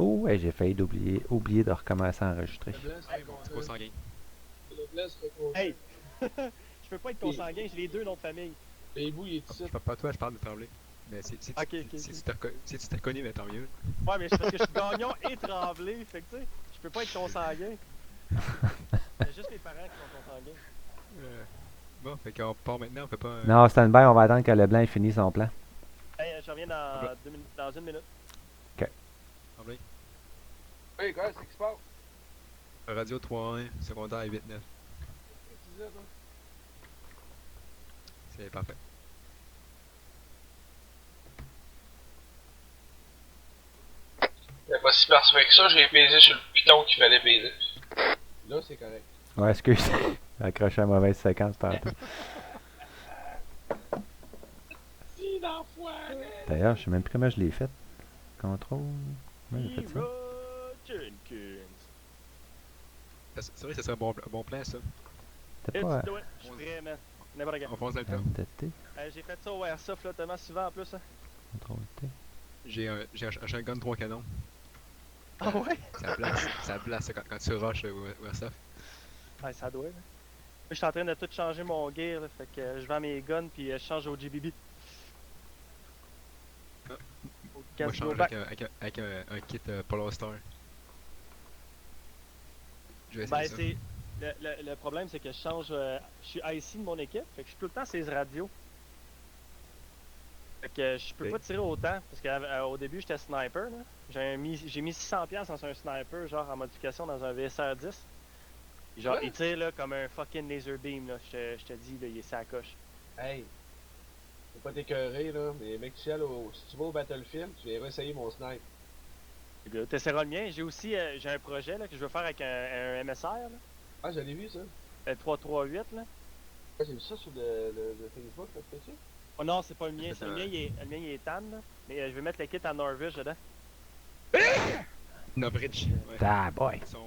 Oh, hey, j'ai failli oublier de recommencer à enregistrer. Le blanc serait content. consanguin. Le blanc serait content. Hey! Je peux pas être consanguin, j'ai les deux noms de famille. Le hibou, il est ici. Je parle pas de toi, je parle de Tremblay. Mais si tu t'es reconnu, mais tant mieux. Ouais, mais c'est parce que je suis Gagnon et Tremblay, fait que tu sais, je peux pas être consanguin. C'est juste mes parents qui sont consanguins. Bon, fait qu'on part maintenant, on fait pas. Non, stand-by, on va attendre que Leblanc ait fini son plan. Hey, je reviens dans, dans une minute. Tremblay. Hey, quoi, c'est qui se passe? Radio 3-1, secondaire 8-9. Qu'est-ce que tu disais, toi? C'est parfait. Il a pas si parfait que ça, j'ai pesé sur le piton qu'il fallait peser. Là, c'est correct. Ouais, excuse. J'ai accroché à mauvaise séquence tantôt. Si, d'enfoiré! D'ailleurs, je sais même plus comment je l'ai fait. Contrôle. Comment j'ai fait ça? Hero Jenkins. C'est vrai que ça serait un bon plan, ça. C'était Let's pas do it. Je suis prêt, man. N'importe quand. On fonce dans le temps. LTT. J'ai fait ça au Airsoft là, tellement souvent en plus. Hein. Contrôle T. J'ai un shotgun 3 canons. Ah ouais? Ça place quand tu rushes au Airsoft. Ouais, ça doit. Là. Je suis en train de tout changer mon gear, là, fait que je vends mes guns puis je change au GBB. Ah. Au Moi, je Casino change Back. avec un kit Polar Star. Je vais Ben, essayer ça. c'est. Le problème, c'est que je change. Je suis IC de mon équipe, fait que je suis tout le temps ces radios. Fait que je peux Ok. pas tirer autant, parce qu'au début, j'étais sniper. Là. J'ai mis 600$ dans un sniper, genre en modification dans un VSR 10. Et genre, Ouais. il tire là, comme un fucking laser beam, là. Je te dis, là, il est sa coche. Hey! Faut pas t'écœurer, là, mais mec, si tu vas au Battlefield, tu viendras essayer mon snipe. T'essaieras le mien. J'ai aussi j'ai un projet là, que je veux faire avec un MSR, là. Ah, j'avais vu ça. Le 338, là. Ah, j'ai vu ça sur le Facebook, là, c'est ça? Oh non, c'est pas le mien. C'est Le mien, il est tan, là. Mais je vais mettre le kit à Norvège dedans. Novridge. Ouais. Ah, boy. Son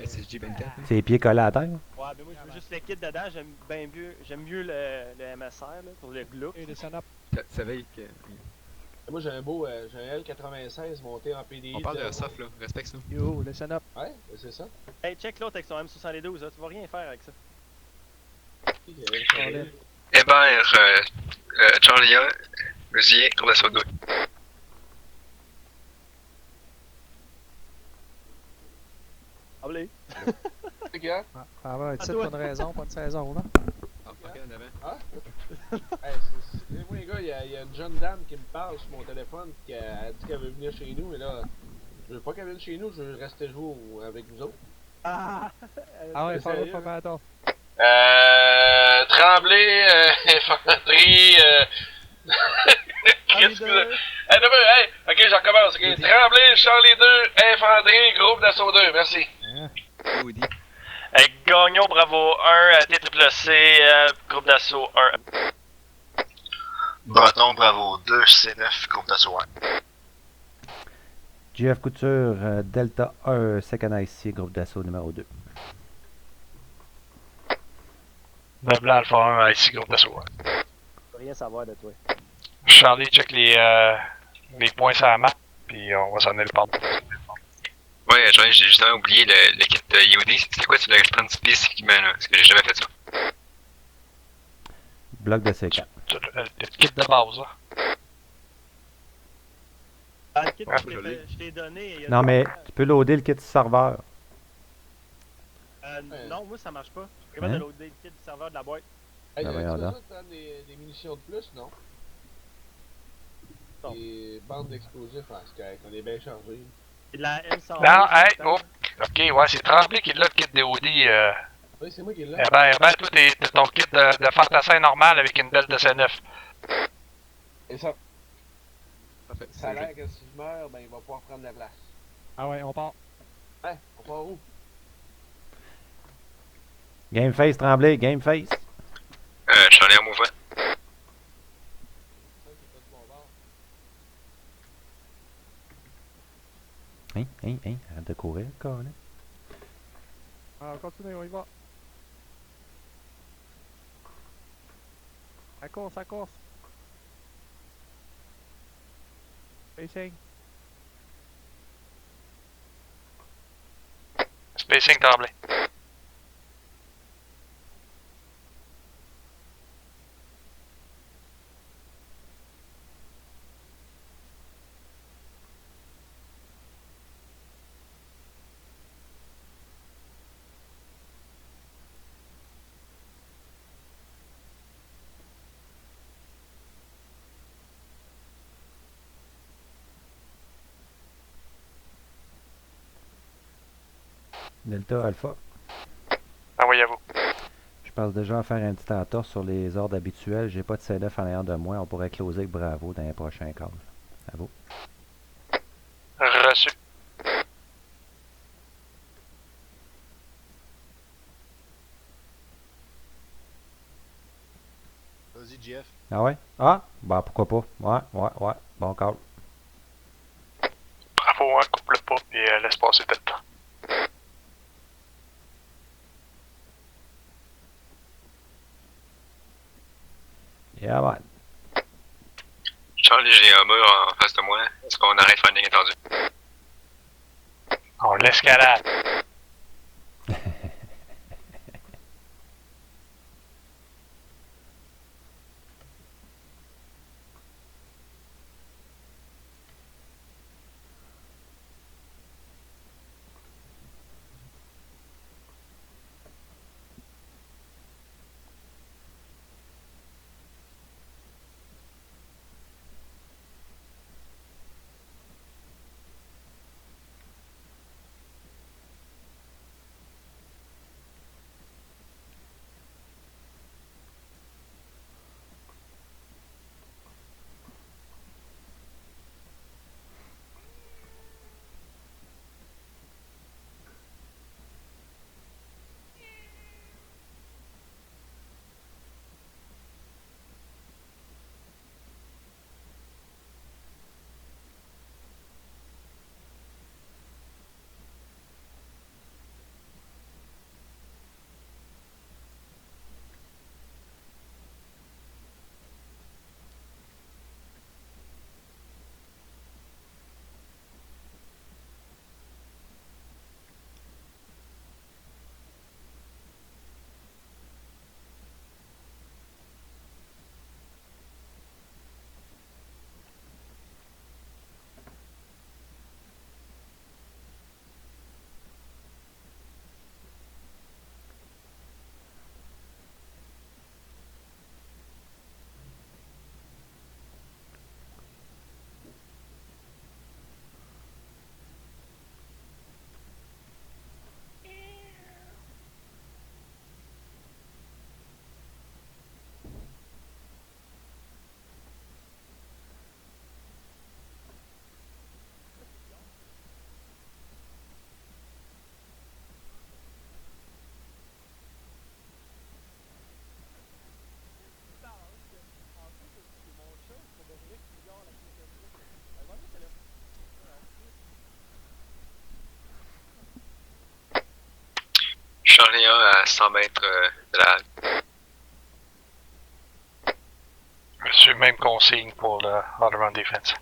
SSG 24. C'est les pieds collés à terre. Ouais, ben moi, je veux juste le kit dedans. J'aime mieux le MSR, là, pour le Glock. Et le Sanap. Tu savais que. Moi, j'ai un L96 monté en PDI. On parle de Airsoft, là. Respecte ça. Yo, le Sanap. Ouais, ben, c'est ça. Hey, check l'autre avec son M72, là. Tu vas rien faire avec ça. Hébert, Charlie 1, Musier, groupe d'assaut 2. Allez. Regarde. Ah ouais, tu sais, toi. pas une raison, pas une saison, là. Ah, ok, en avant. Ah? Hey, moi, les gars, il y a une jeune dame qui me parle sur mon téléphone qui a dit qu'elle veut venir chez nous, mais là, je veux pas qu'elle vienne chez nous, je veux rester jouer avec vous autres. Ah! Ah ouais, C'est parle sérieux, pas mal attends. Tremblay, Infanterie, Qu'est-ce que Leader. Hey, hey, ok, j'en recommence. Okay. Tremblay, Charlie 2, Infanterie, groupe d'assaut 2, merci. Woody. Gagnon, Bravo 1, TCC, groupe d'assaut 1. Breton, Bravo 2, C9, groupe d'assaut 1. GF Couture, Delta 1, Second IC, groupe d'assaut numéro 2. Blanc Alpha 1, ici, groupe d'assaut 1. Je veux rien savoir de toi. Charlie, check les points sur la map, puis on va s'en aller le pardon. Ouais, j'ai justement oublié le kit IOD. C'était quoi, tu l'as expliqué spécifiquement, là? Parce que j'ai jamais fait ça. Bloc de C4. Le kit de base, là. Ah, le kit Ouais, que je t'ai donné. il y a Non, deux mais ans. tu peux loader le kit serveur. Non, moi, ça marche pas. Je suis capable Hein? de loader le kit du serveur de la boîte. Hey, Ben tu voyons besoin donc. de prendre des munitions de plus, non? Non. Des bandes d'explosifs, parce qu'on est bien chargé. C'est de la M100. Non, hey, oh, ok, ouais, c'est Tremblay qui l'a, le kit DOD. Oui, c'est moi qui l'ai. Eh ben, toi, t'as ton kit de fantassin normal avec une belle de C9. Et ça, Parfait. ça a l'air que si je meurs, ben il va pouvoir prendre la place. Ah ouais, on part. Hein? On part où? Game face, Tremblay, game face. Charlie en mouvement. Hein, arrête de courir, corps, là. Ah, continue, on y va. À course, à course. Racing. Spacing Tremblay. Delta Alpha. Envoyez-vous. Je pense déjà à faire un petit entorse sur les ordres habituels. J'ai pas de CLF en arrière de moi. On pourrait closer avec Bravo dans les prochains calls. À vous. Reçu. Vas-y, GF. Ah ouais? Ah! Bah pourquoi pas. Ouais. Bon call. Bravo, hein, coupe le pas, puis laisse passer Delta. Yeah, man. Charlie, j'ai un mur en face de moi. Est-ce qu'on arrête Finding attendu? On l'escalade. Charlie 1 à 100 mètres de la halle. Monsieur, même consigne pour le all-around defense.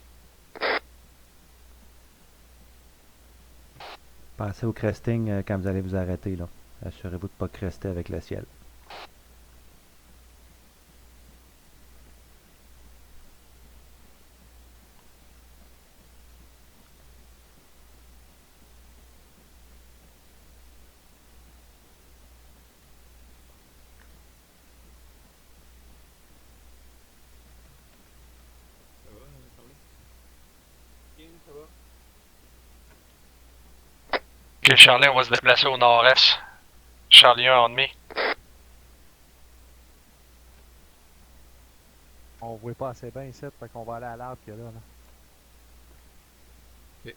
Pensez au cresting quand vous allez vous arrêter, là. Assurez-vous de ne pas crester avec le ciel. Ça va? Ok, Charlie, on va se déplacer au nord-est. Charlie 1 en demi. On voit pas assez bien ici, fait qu'on va aller à l'arbre qu'il y a là. Ok.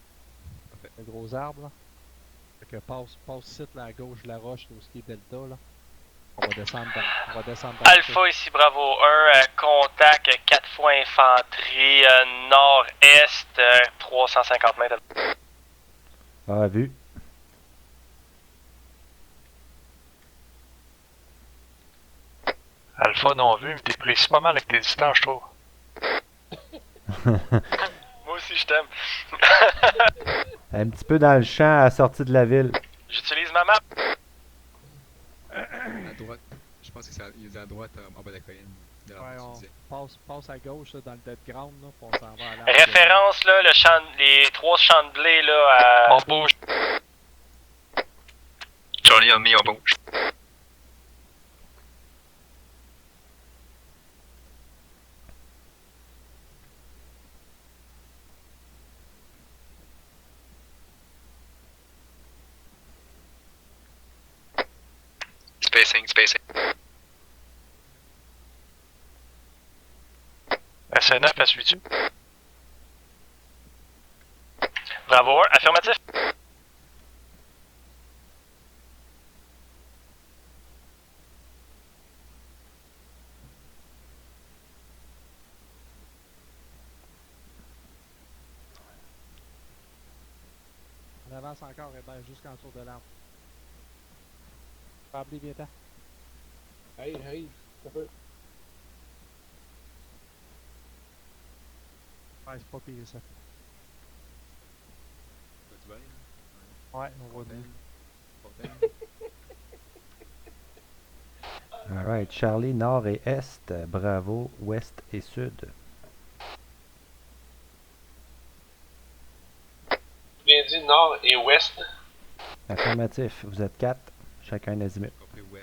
Parfait. Le gros arbre là. Fait que passe ici là, à gauche de la roche, tout ce qui est delta là. On va descendre dans Alpha ici, Bravo 1, contact 4 fois infanterie, nord-est, 350 mètres. Ah, vu. Alpha non vu, mais t'es précis pas mal avec tes distances, je trouve. Moi aussi, je t'aime. Un petit peu dans le champ à la sortie de la ville. J'utilise ma map. À droite. Je pense que il est à droite en bas de la colline. De Ouais, l'arbre, on tu disais. passe à gauche là, dans le dead ground, là, puis on s'en va à l'arbre. Référence, là, les 3 champs de blé, là, à... On bouge. Charlie a mis, on bouge. Spacing, spacing. SN9, elle suit-tu? Bravo, affirmatif. On avance encore, Hébert, jusqu'en dessous de l'arbre. Pabli, viens-t'en. Hey, ça peut. Ouais, c'est pas pire ça. Tu vas bien? Ouais, on voit bien. Alright, Charlie, nord et est, Bravo, ouest et sud. Bien dit nord et ouest. Affirmatif, vous êtes 4, chacun azimut. Compris, ouais.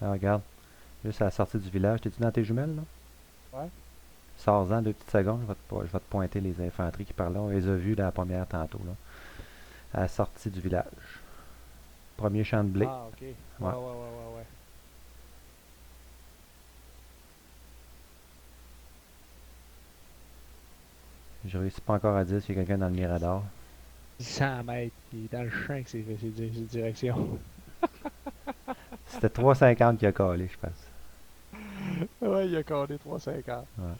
Ah, regarde, juste à la sortie du village, t'es-tu dans tes jumelles, là? Ouais. Sors-en 2 petites secondes, je vais te pointer les infanteries qui parlent là. On les a vus dans la première tantôt, là. À la sortie du village. Premier champ de blé. Ah, ok. Ouais. Je réussis pas encore à dire s'il y a quelqu'un dans le mirador. 100 mètres, il est dans le champ que c'est direction. C'était 3,50 qui a collé, je pense. Ouais, il a collé 3,50. Ouais.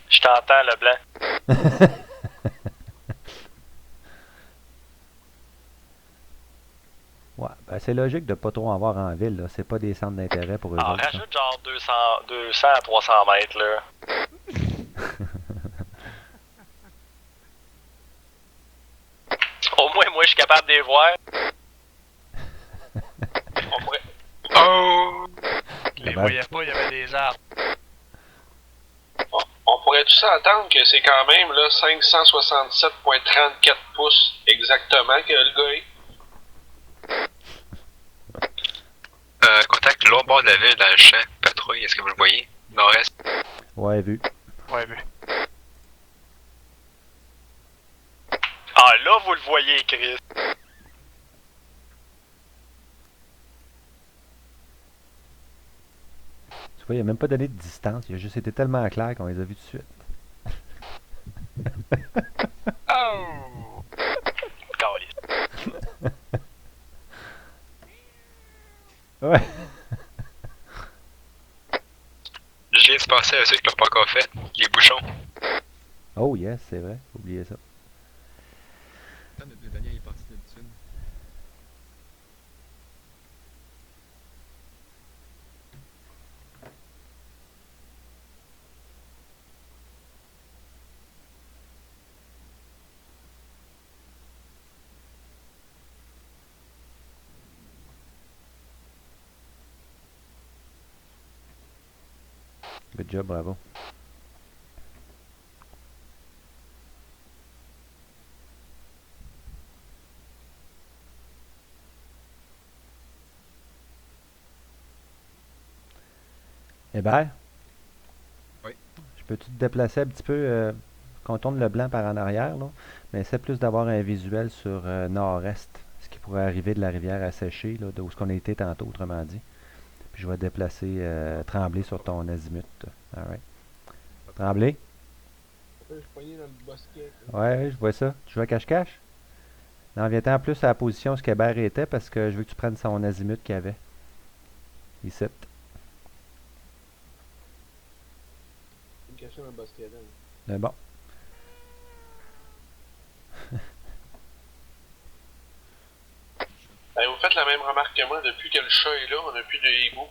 Je t'entends, le blanc. Ouais, ben c'est logique de pas trop en voir en ville, là. C'est pas des centres d'intérêt pour eux Ah, autres, ça. rajoute genre 200 à 300 mètres, là. Au moins, moi, je suis capable de les voir. On pourrait, Oh! Les voyais pas, il y avait des arbres. on pourrait tout s'entendre que c'est quand même là 567,34 pouces exactement que le gars est. Contact l'autre bord de la ville dans le champ. Patrouille, est-ce que vous le voyez? Nord-est. Ouais, vu. Ouais, vu. Ah, là, vous le voyez, Chris. Tu vois, il a même pas donné de distance. Il a juste été tellement clair qu'on les a vus tout de suite. Oh! Caliste. Ouais. Je viens de penser à ceux qui l'ont pas encore fait. Les bouchons. Oh yes, c'est vrai. Oubliez ça. Attends, le Daniel il est parti d'habitude. Good job, bravo. Hébert? Oui. Je peux-tu te déplacer un petit peu, qu'on tourne le blanc par en arrière, là? Mais c'est plus d'avoir un visuel sur nord-est, ce qui pourrait arriver de la rivière asséchée, là, d'où ce qu'on a été tantôt, autrement dit. Puis je vais déplacer Tremblay sur ton azimut. Alright. Tremblay? Je suis poigné dans le bosquet. Ouais, je vois ça. Tu joues à cache-cache? Non, viens-t'en plus à la position où Hébert était parce que je veux que tu prennes son azimut qu'il avait. Ici. Je me cachais dans le bosquet là. Mais bon. Vous faites la même remarque que moi, depuis que le chat est là, on n'a plus de hibou.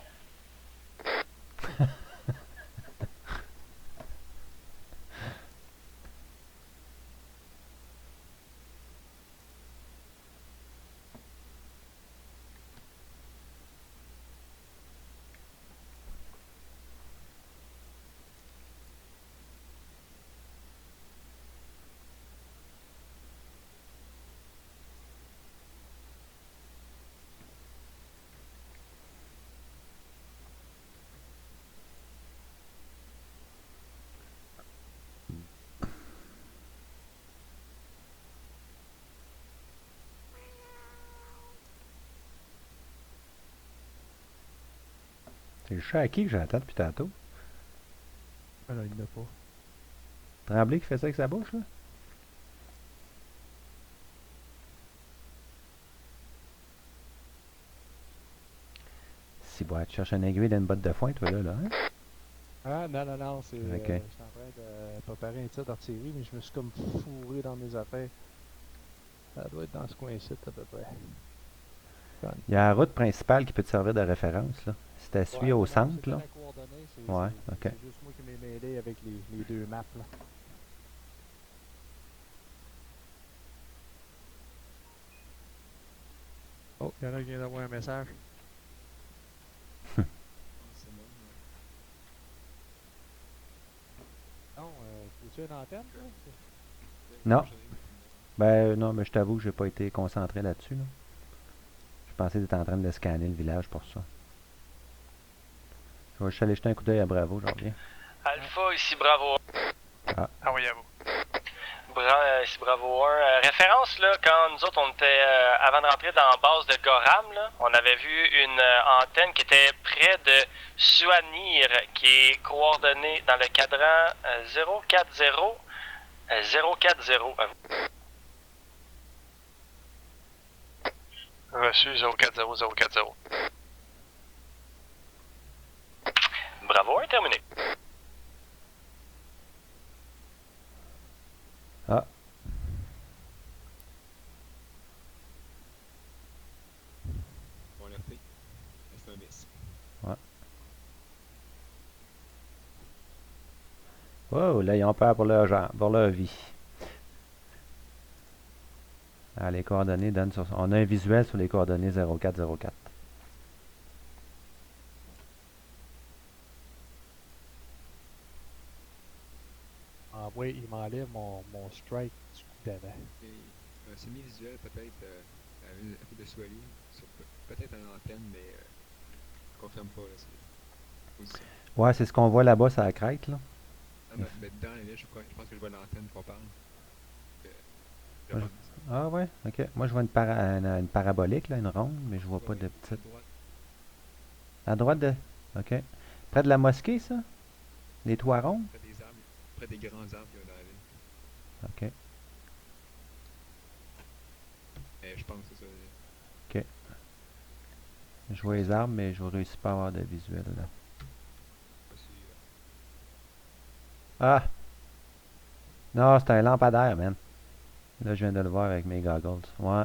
C'est le chat à qui que j'entends depuis tantôt? Ah là, il l'a pas. Tremblay qui fait ça avec sa bouche, là? Si, tu cherches un aiguille dans une botte de foin, toi, là, hein? Ah, non, c'est. Ok. Je suis en train de préparer un tir d'artillerie, mais je me suis comme fourré dans mes affaires. Ça doit être dans ce coin-ci, à peu près. Il y a la route principale qui peut te servir de référence, là. Si tu suis au centre, là. Ouais, ok. C'est juste moi qui m'ai mêlé avec les deux maps, là. Oh, il y en a qui vient d'avoir un message. C'est moi. Non, faut-tu une antenne, là? Non. Ben, non, mais je t'avoue, j'ai pas été concentré là-dessus, là. Je pensais que tu étais en train de scanner le village pour ça. Je vais juste aller jeter un coup d'œil à Bravo, j'en reviens. Alpha, ici Bravo. Ah. Ah oui, à vous. Ici Bravo 1. Référence, là, quand nous autres, on était, avant de rentrer dans la base de Goram, là, on avait vu une antenne qui était près de Suanir, qui est coordonnée dans le cadran 040. 040, à vous. Reçu 040040. Bravo 1, terminé. Ah. On l'a fait. C'est un miss. Oh, là, ils ont peur pour leur genre, pour leur vie. Ah, les coordonnées donnent sur... On a un visuel sur les coordonnées 0404. Ah oui, il m'enlève mon strike du coup d'avant. Et un semi-visuel peut-être un peu de soigné sur peut-être une antenne, mais je confirme pas là. C'est Ouais, c'est ce qu'on voit là-bas, ça crête, là. ah, mais dans la ville, je pense que je vois l'antenne qu'on parle. Moi, Ah ouais, ok. Moi, je vois une parabolique, là, une ronde, mais je vois pas de petite... À droite de... Ok. Près de la mosquée, ça? Les toits ronds? Près des arbres, près des grands arbres qu'il y a dans la ville. Ok. Je pense que c'est ça. Ok. Je vois les arbres, mais je ne réussis pas à avoir de visuel, là. Ah! Non, c'est un lampadaire, man. Là, je viens de le voir avec mes goggles. Ouais.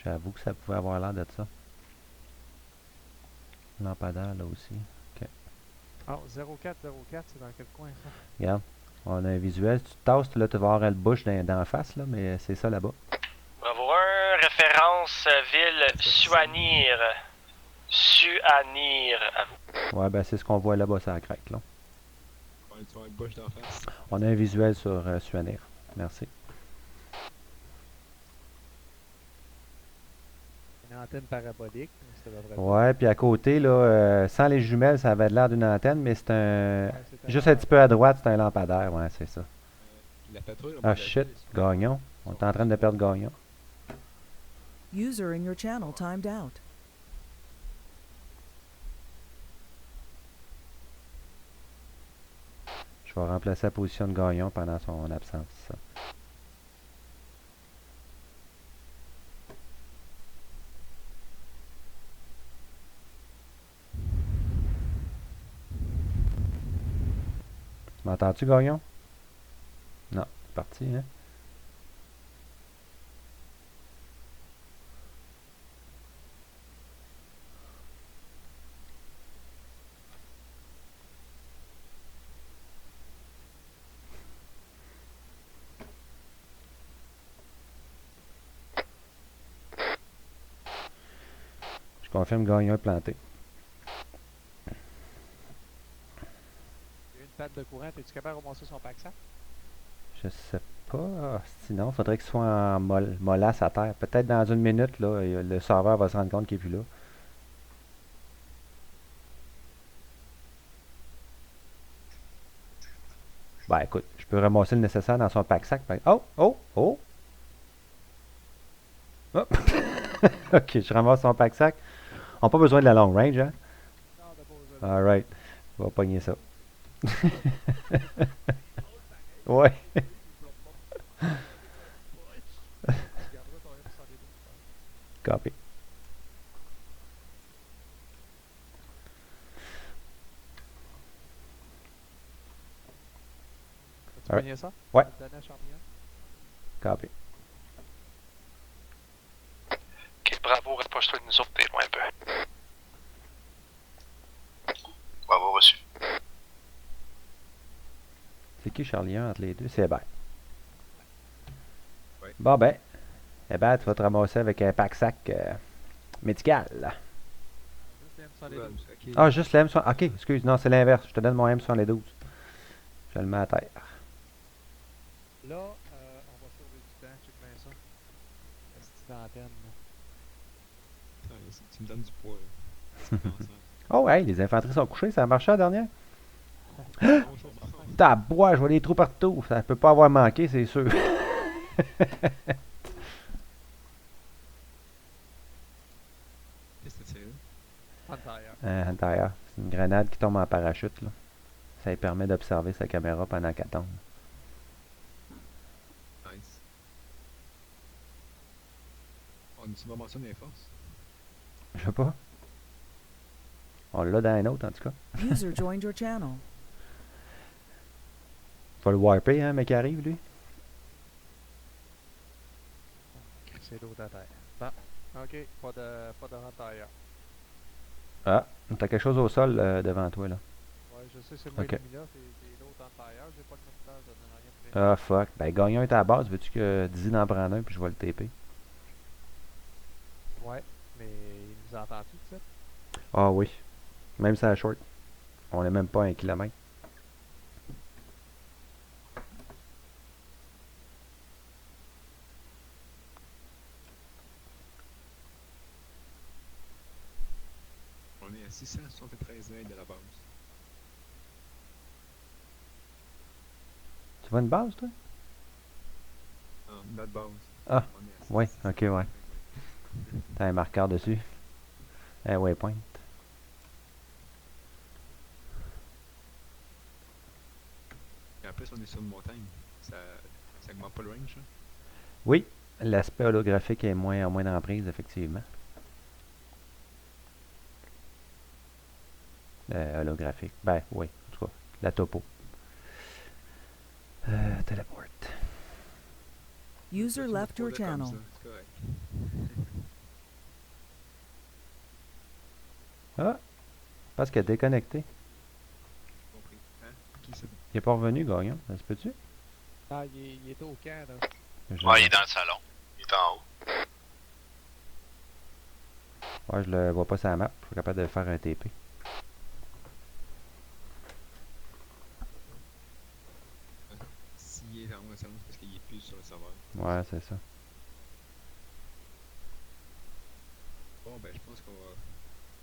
J'avoue que ça pouvait avoir l'air de ça. Lampadaire, là aussi. Ok. Ah, 0404, c'est dans quel coin ça? Regarde. On a un visuel. Si tu te tasses, là, tu vas avoir le bush d'en face, là, mais c'est ça là-bas. Bravo 1, référence ville Suanir. Suanir, à vous. Ouais, ben c'est ce qu'on voit là-bas, ça craque, là. On va avoir une bouche d'en face. On a un visuel sur Suanir. Merci. Une antenne parabolique, ça devrait Ouais, puis à côté, là, sans les jumelles, ça avait l'air d'une antenne, mais c'est un... Ouais, c'est Juste un petit peu à droite, c'est un lampadaire, ouais, c'est ça. La patrouille, Ah shit, Gagnon. On est en train de perdre Gagnon. User in your channel timed out. Je vais remplacer la position de Gagnon pendant son absence. Ça. Tu m'entends-tu, Gagnon? Non, c'est parti, hein? confirme Gagnon est planté. Il y a une panne de courant. Es-tu capable de ramasser son pack sac? Je sais pas. Sinon, il faudrait qu'il soit en mollasse à terre. Peut-être dans une minute, là, le serveur va se rendre compte qu'il n'est plus là. Ben écoute, je peux ramasser le nécessaire dans son pack sac. Oh, oh, oh! Oh. Ok, je ramasse son pack sac. On n'a pas besoin de la long range, hein? Non, t'as pas besoin de... Alright. On va pogner ça. Ouais. Tu garderas ton M112. Copy. As-tu Alright. pogné ça? Ouais. Tu le donnes à Champignon? Copy. Ok, bravo, rapproche-toi de nous autres, t'es loin un peu. Bravo, reçu. C'est qui Charlie 1 entre les deux? C'est Hébert. Ouais. Bon ben, Hébert, tu vas te ramasser avec un pack sac médical. Juste le M112. Ok. Ah, juste le M112. Ok, excuse, non, c'est l'inverse. Je te donne mon M112. Je le mets à terre. Là, on va sauver du temps. Check bien ça. Est-ce que d'antenne? Attends, tu me donnes du poids, là. Oh, hey, les infanteries sont couchées. Ça a marché la dernière? Bonjour. Tabois, je vois des trous partout. Ça peut pas avoir manqué, c'est sûr. Qu'est-ce que tu là? En tailleur. À l'intérieur. C'est une grenade qui tombe en parachute, là. Ça lui permet d'observer sa caméra pendant qu'elle tombe. Nice. On a-tu vraiment ça dans les forces? Je sais pas. On l'a dans un autre, en tout cas. User joined your channel. Faut le warper, hein, mais qui arrive, lui. C'est l'autre à terre. Bon. Ok, pas de tailleur. Ah, t'as quelque chose au sol devant toi, là. Ouais, je sais, c'est moi Ok. Lumina, c'est l'autre en tailleur. J'ai pas de moniteur, ça donne rien pour les... Ah, fuck. Ben, Gagnon est à la base. Veux-tu que Dizzy en prenne un, puis je vais le TP? Ouais, mais il nous entend-tu, tu sais? Ah oui. Même ça à short. On est même pas à 1 kilomètre. On est à 673 mètres de la base. Tu vois une base, toi? Ah, notre base. Ah, On est à ouais, 673 ok, ouais. mètres. T'as un marqueur dessus. Un waypoint. Et en plus, on est sur une montagne. Ça augmente pas le range, hein? Oui, l'aspect holographique est moins d'emprise, effectivement. Holographique. Ben, oui, en tout cas, la topo. Teleport. User Tu left me your poses comme channel. ça, c'est correct. Ah, parce qu'il a déconnecté. Compris. Hein? Qui c'est? Il est pas revenu, Gagnon. Ça se peut-tu? Ah, il est au camp, là. Ouais, il est dans le salon. Il est en haut. Ouais, je le vois pas sur la map. Je suis capable de faire un TP. S'il est dans le salon, c'est parce qu'il est plus sur le serveur. Ouais, c'est ça. Bon, ben, je pense qu'on va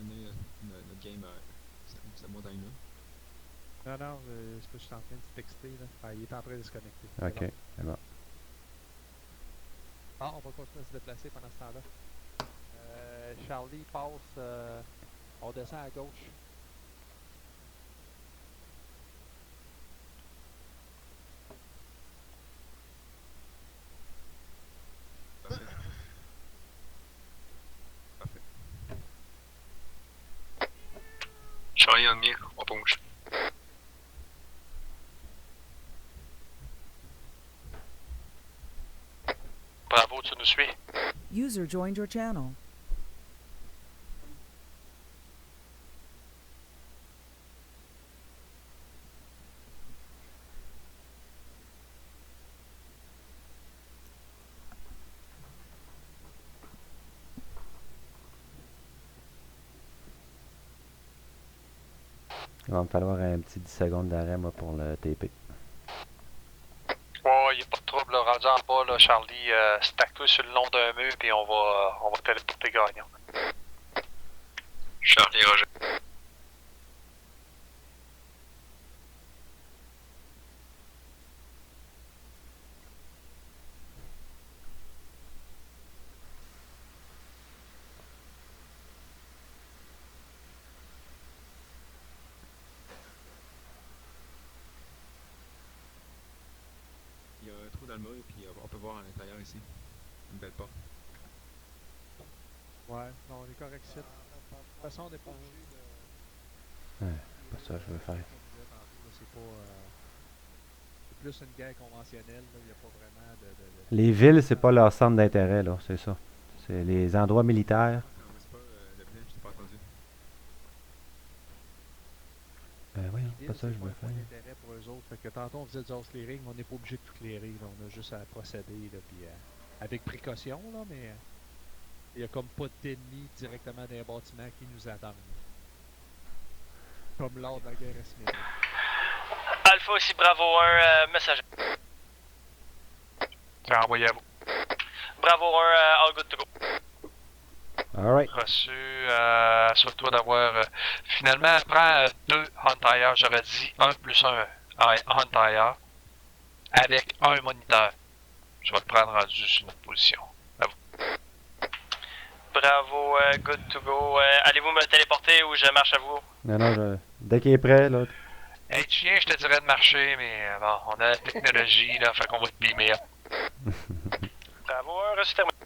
mener notre game à cette montagne-là. Non, non, c'est pas que je suis en train de texter, là. Ah, il est en train de se connecter. C'est Ok, bon. c'est bon. Ah, on va continuer à se déplacer pendant ce temps-là. Charlie passe... on descend à gauche. Parfait. Parfait. Charlie on me, on bouge. Bravo, tu nous suis. User joined your channel. Il va me falloir un petit 10 secondes d'arrêt, moi, pour le TP. Ouais, y a pas de trouble, là, rendu en bas, là, Charlie, stack-toi sur le long d'un mur, puis on va téléporter gagnant. Charlie Roger. Il y a un trou dans le mur, puis on peut voir à l'intérieur ici. Une belle porte. Ouais, non, on est correct ici. De toute façon, on n'est pas obligé de. Ouais, c'est pas ça que je veux faire. Comme je disais tantôt, là, c'est pas. C'est plus une guerre conventionnelle, là. Il n'y a pas vraiment de. Les villes, c'est pas leur centre d'intérêt, là, c'est ça. C'est les endroits militaires. Non, mais c'est pas le plan, je t'ai pas entendu. Ben oui, Les c'est pas villes, ça que c'est je pas veux un point faire. d'intérêt pour eux autres. Fait que tantôt, on faisait du house clearing, mais on n'est pas obligé de tout clearer. Là. On a juste à procéder, là, puis avec précaution, là, mais il n'y a comme pas d'ennemis directement dans les bâtiments qui nous attendent. Comme lors de la guerre asymétrique. Alpha aussi, Bravo 1, messager. C'est envoyé à vous. Bravo 1, all good to go. Alright. Reçu, assure-toi d'avoir. Finalement, prends 2 Huntire, j'aurais dit 1 plus 1 Huntire, avec un moniteur. Je vais te prendre rendu sur notre position. Bravo, good to go. Allez-vous me téléporter ou je marche à vous? Non, non, dès qu'il est prêt, là. Hey, chien, je te dirais de marcher, mais bon, on a la technologie, là, fait qu'on va te beamer up. Bravo 1, reçu terminé.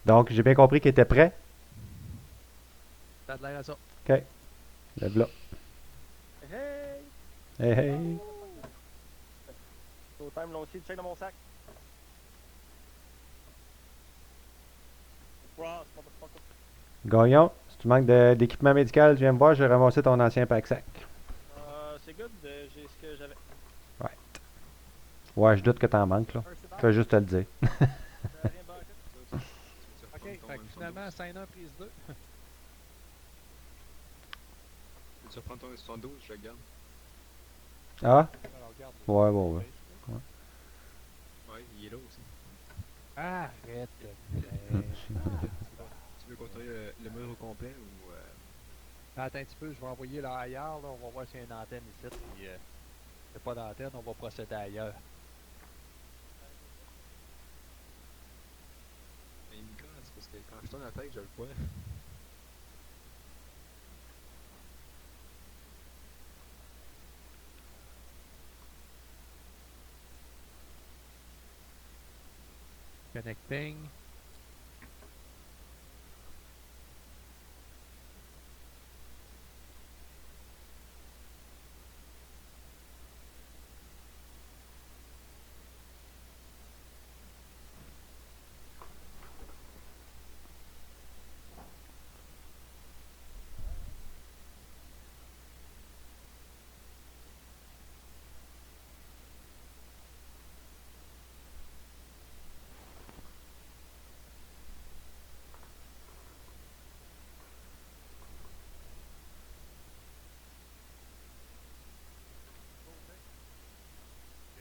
Donc, j'ai bien compris qu'il était prêt. Ça a l'air à ça. OK. Lève là. Hey! Hey, hey. Showtime, là aussi, check dans mon sac. Ross, motherfucker. Gagnon, si tu manques d'équipement médical, tu viens me voir, je vais ramasser ton ancien pack-sac. C'est good, j'ai ce que j'avais. Ouais, je doute que t'en manques, là. First Je vais juste te le dire. rien bucket. Ok, fait que finalement, sign 1, prise 2. Tu vas prendre ton 72, je le garde. Ah? Alors, regarde. Ouais, ouais, ouais. Ouais, il est là aussi. Arrête. Tu veux contrôler le mur au complet ou. Attends un petit peu, je vais envoyer là ailleurs. Là. On va voir s'il y a une antenne ici. Puis, s'il n'y a pas d'antenne, on va procéder ailleurs. Mais il me casse parce que quand je tourne la tête, je le vois. Connecting.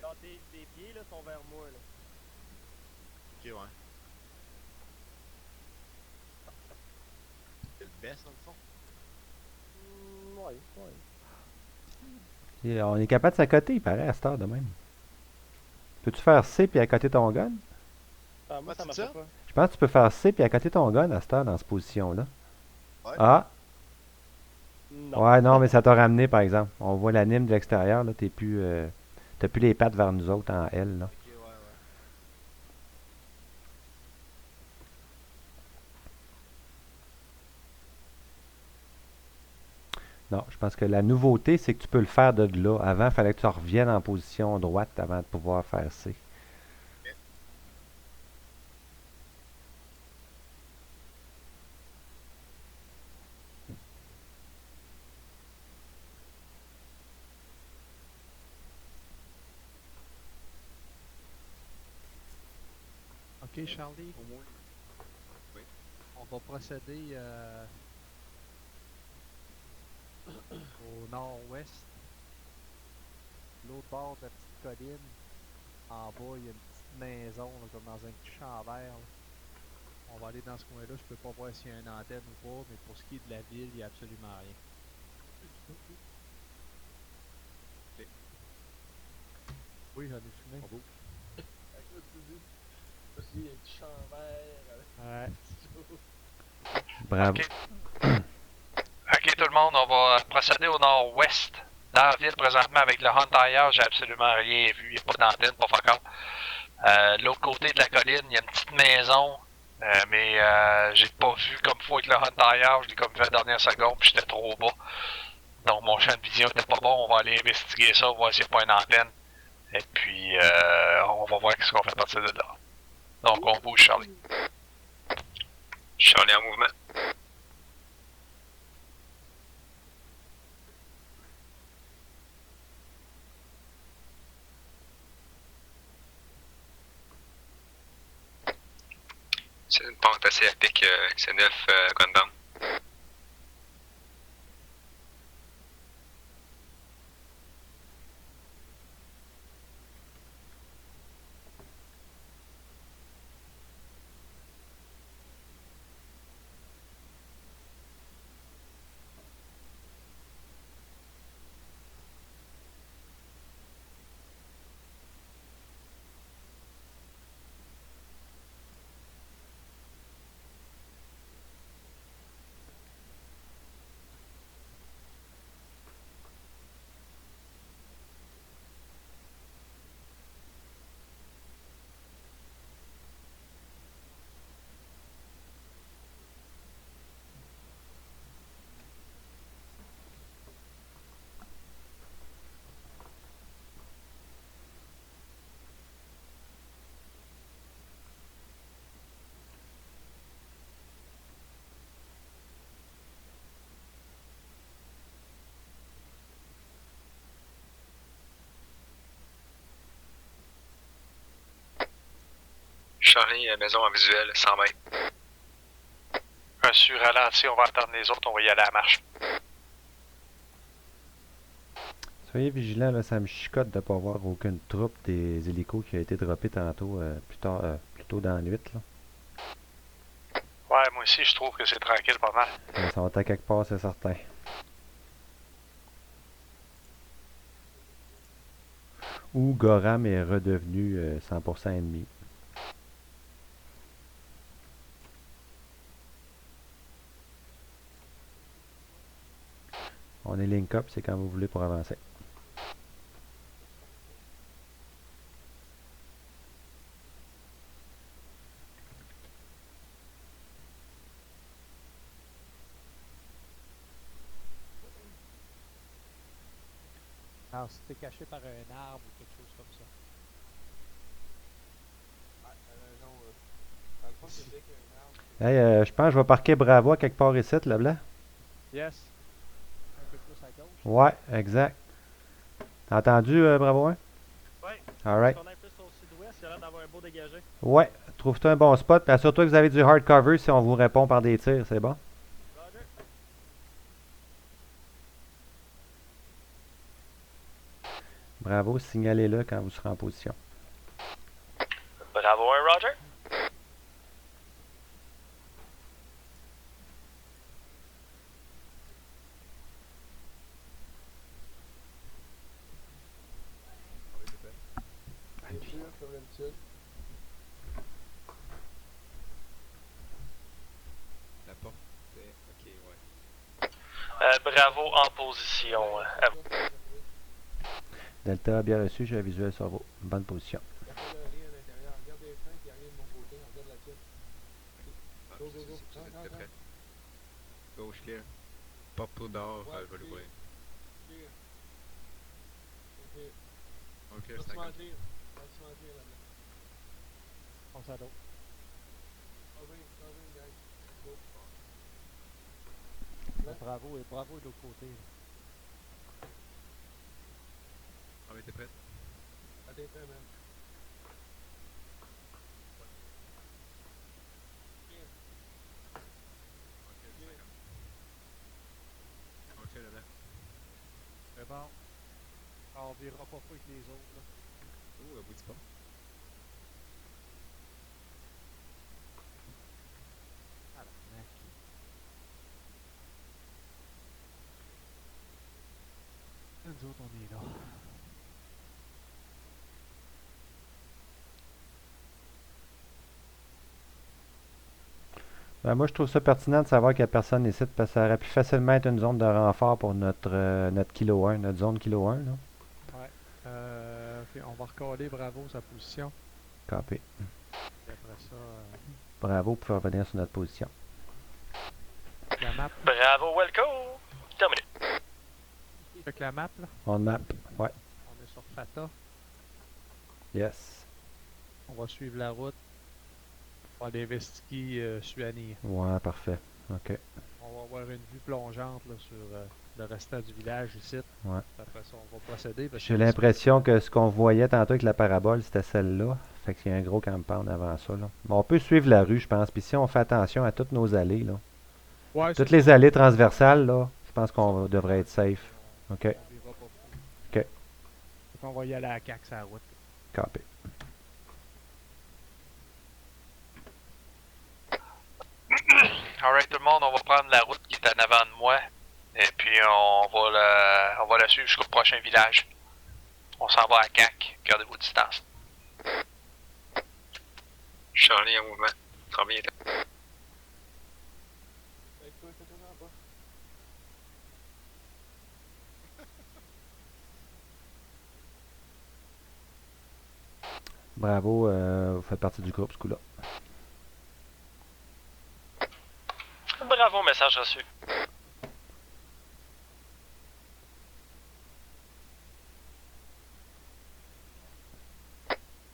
Genre, tes pieds là, sont vers moi. Là. Ok, ouais. C'est le best dans le fond. Ouais, ouais. Et on est capable de s'accoter, il paraît, à cette heure de même. Peux-tu faire C puis accoter ton gun? Moi, ça tu marche dis ça? pas. Je pense que tu peux faire C puis accoter ton gun à cette heure dans cette position-là. Ouais. Ah! Non. Ouais, non, mais ça t'a ramené, par exemple. On voit l'anime de l'extérieur, là. T'es plus, t'as plus les pattes vers nous autres en L, là. Ok, ouais, ouais. Non, je pense que la nouveauté, c'est que tu peux le faire de là. Avant, il fallait que tu reviennes en position droite avant de pouvoir faire C. Ok, Charlie, Au moins. on va procéder. au nord-ouest. L'autre bord de la petite colline, en bas, il y a une petite maison, là, comme dans un petit champ vert. Là. On va aller dans ce coin-là. Je peux pas voir s'il y a une antenne ou pas, mais pour ce qui est de la ville, il n'y a absolument rien. Oui, j'en ai fumé. On bouge. Fait que là, tu dis, parce qu'il y a un petit champ vert avec Ouais. Bravo. Ok. Ok, tout le monde, on va procéder au nord-ouest. Dans la ville, présentement, avec le Hunt j'ai absolument rien vu. Il n'y a pas d'antenne, pas fuck all. De l'autre côté de la colline, il y a une petite maison. Mais j'ai pas vu comme faut avec le Hunt je l'ai comme vu à la dernière seconde, puis j'étais trop bas. Donc mon champ de vision était pas bon, on va aller investiguer ça, voir s'il n'y a pas une antenne. Et puis on va voir ce qu'on fait à partir de là. Donc on bouge, Charlie. Charlie en mouvement. C'est une pente assez à pic, C9 Gundam. Charlie, maison en visuel, 100 mètres. Reçu, ralenti, on va attendre les autres, on va y aller à la marche. Soyez vigilants, là, ça me chicote de ne pas voir aucune troupe des hélicos qui a été droppé tantôt, plus tôt dans la nuit. Là. Ouais, moi aussi, je trouve que c'est tranquille pas mal. Ça va être à quelque part, c'est certain. Ou Goram est redevenu 100% ennemi. On est link up, c'est quand vous voulez pour avancer. Alors, si t'es caché par un arbre ou quelque chose comme ça. non, dans le fond, c'est dès qu'il y a un arbre. Hey, je pense que je vais parquer Bravo à quelque part ici, le blanc. Yes. Un peu plus à gauche. Ouais, exact. T'as entendu, Bravo 1? Ouais. Alright. Si on est plus au sud-ouest, il y a l'air d'avoir un beau dégagé. Ouais, trouve-toi un bon spot, puis assure-toi que vous avez du hard cover si on vous répond par des tirs, c'est bon? Roger. Bravo, signalez-le quand vous serez en position. Bravo, un Roger. Bien sûr, comme d'habitude. La porte est... Ok, ouais. Bravo en position. À vous. Delta, bien reçu, j'ai un visuel sur vous. Bonne position. Il n'y a pas de rien à l'intérieur. Regarde les fenêtres, il n'y a rien de mon côté. Regarde la tienne. Ah, Go, ça, go, go. ça, Non, t'es non, prêt. Gauche clear. Porte pour dehors, Ouais, je vais l'ouvrir. Clear. Clear. Ok, c'est Bâtiment d'accord. clear. Bâtiment clear là-dedans. On s'en va. Covering, guys. Go. Bravo est de l'autre côté. Ah, mais t'es prêt? Ah, t'es prêt, man. Ok, c'est d'accord. Ok, là-dedans. on verra pas avec les autres. Là. Oh, aboutit pas. Tabarnak. Nous autres, on est là. Ben, moi, je trouve ça pertinent de savoir qu'il n'y a personne ici parce que ça aurait pu facilement être une zone de renfort pour notre kilo 1, notre zone kilo 1. Là. Ouais. On va recaler Bravo sa position. Capé. Et après ça, Bravo pour revenir sur notre position. la map. Bravo, welcome! Terminé. Avec la map, là, On map. Ouais. on est sur Fata. Yes. On va suivre la route. On va aller investiguer Suani. Ouais, parfait. OK. On va avoir une vue plongeante là, sur le restant du village ici. Ouais. Après ça, on va procéder. parce J'ai que- l'impression que ce qu'on voyait tantôt avec la parabole, c'était celle-là. Fait qu'il y a un gros compound avant ça. Là. Mais on peut suivre la rue, je pense. Puis si on fait attention à toutes nos allées, là. Ouais, Toutes c'est les ça. allées transversales, là, je pense qu'on devrait être safe. OK. On verra pas fou. OK. Fait qu'on va y aller à la CAQ sur la route. Capé. Alright tout le monde, on va prendre la route qui est en avant de moi. Et puis on va la suivre jusqu'au prochain village. On s'en va à CAC. Gardez vos distances. Charlie en mouvement. Très bien. Bravo, vous faites partie du groupe ce coup-là. Bravo, message reçu.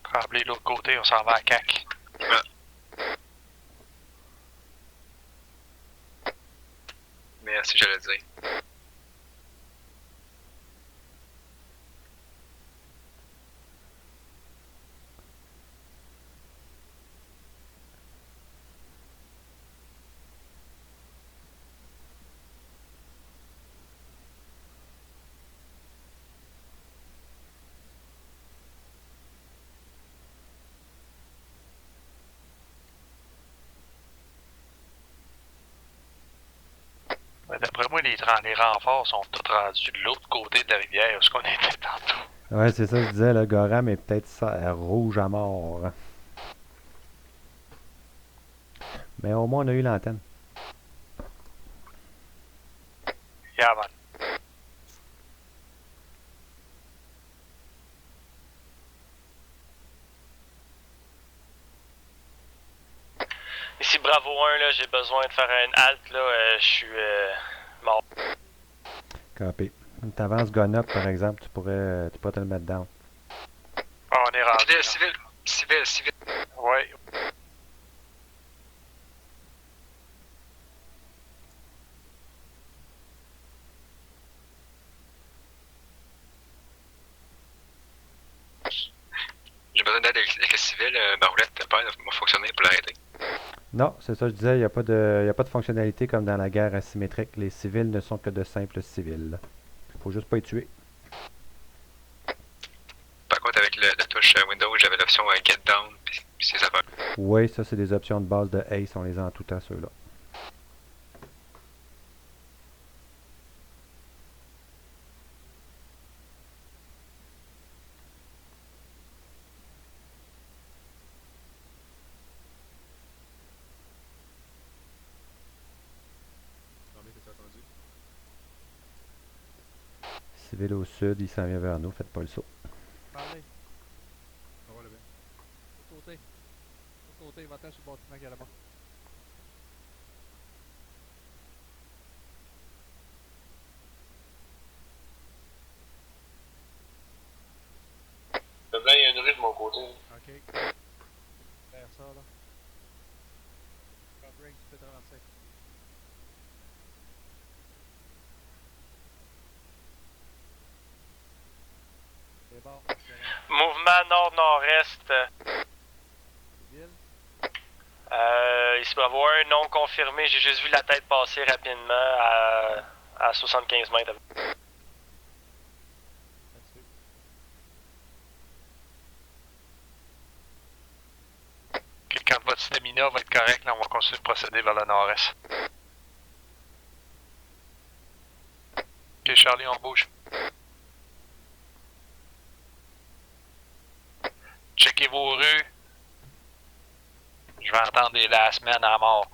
Tremblay de l'autre côté, on s'en va à CAC. Merci, j'allais dire. Ben, d'après moi, les renforts sont tous rendus de l'autre côté de la rivière, où ce qu'on était tantôt. Ouais, c'est ça que je disais, le Goram est peut-être rouge à mort. Mais au moins, on a eu l'antenne. Yeah, man. Ici Bravo 1, là, j'ai besoin de faire une halte, là, je suis mort. Capé. T'avances gun up, par exemple, tu pourrais te le mettre down. Ah, on est rendu. Civil. Ouais. J'ai besoin d'aide avec le civil. Ma roulette n'a pas fonctionné pour l'arrêter. Non, c'est ça que je disais, il n'y a pas de fonctionnalité comme dans la guerre asymétrique. Les civils ne sont que de simples civils. Faut juste pas les tuer. Par contre, avec la touche Windows, j'avais l'option Get Down, puis c'est ça va. Oui, ça c'est des options de base de Ace, on les a en tout temps ceux-là. Combien t'as entendu? Civil au sud, il s'en vient vers nous, faites pas le saut. Parlez. On va le bien. De l'autre côté. De l'autre côté, va-t'en sur le bâtiment qui est là-bas. Le blanc, il y a une rue de mon côté. Ok. Faire ça, là. Covering, tu peux traverser. C'est bon. Mouvement nord-nord-est. Civil. Ici Bravo 1, non confirmé, j'ai juste vu la tête passer rapidement à 75 mètres. Là-dessus. quand votre stamina va être correct, là, on va continuer de procéder vers le nord-est. Ok, Charlie, on bouge. Checkez vos rues. Je vais entendre des last men à mort.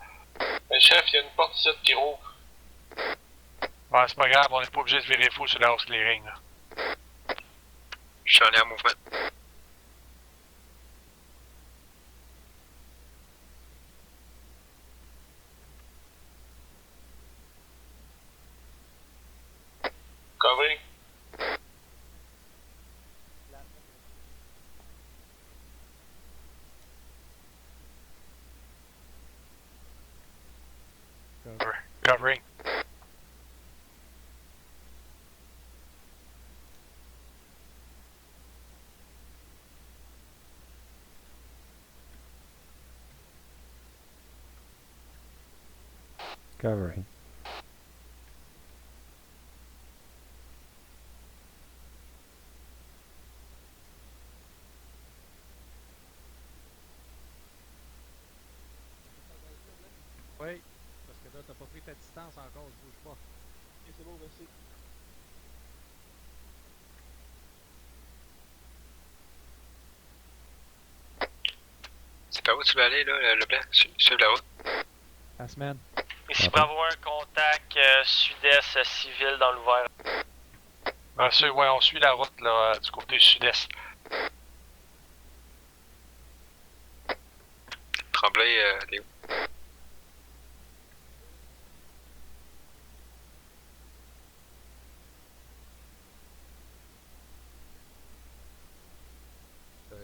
Mais chef, il y a une porte ici qui rouvre. Ouais, c'est pas grave, on n'est pas obligé de virer fou sur la house clearing. Là. Charlie en mouvement. Covering. Covering. Covering. Oui, parce que là, t'as pas pris ta distance encore, je bouge pas. Ok, c'est bon, merci. C'est par où tu veux aller, là, le blanc? Suivre la route. La semaine. Ici Bravo 1, contact sud-est civil dans l'ouvert. Ouais, on suit la route là, du côté sud-est. Tremblay, t'es où?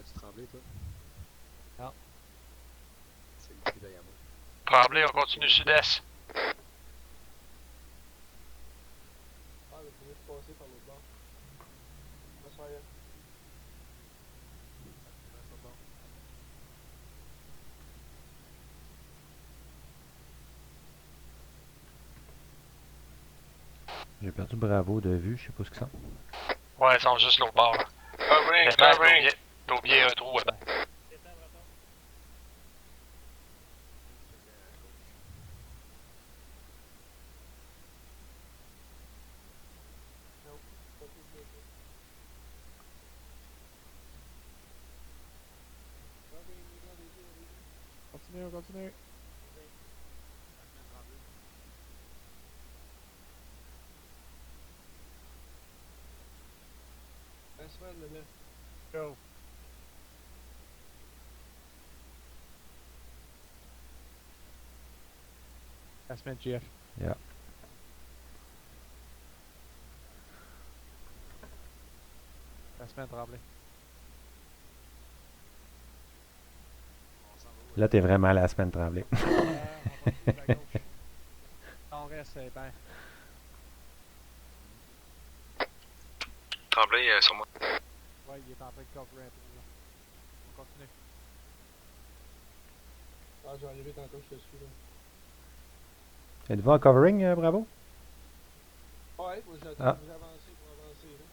Tu tremblais, toi? Non. C'est écrit derrière moi. Tremblay, on continue sud-est. Ah, mais vous pouvez passer par l'autre bord. On va se faire rien. J'ai perdu Bravo de vue, je sais pas ce qu'ils sont. Ouais, ils sont juste l'autre bord. Là. Covering, J'espère covering. t'as oublié un trou. Ouais. Continue, continue. La semaine, le blanc. Go. La semaine, GF. Yeah. La semaine, Tremblay. Là, t'es vraiment à la semaine tremblée. On continue à gauche. On reste, c'est bien. Tremblay, sur moi. Ouais, il est en train de couvrir un peu, là. On continue. Ah, je vais arriver tantôt, je te suis là. Êtes-vous en covering, Bravo? Ouais, moi j'attends Ah. que vous avancez pour avancer là.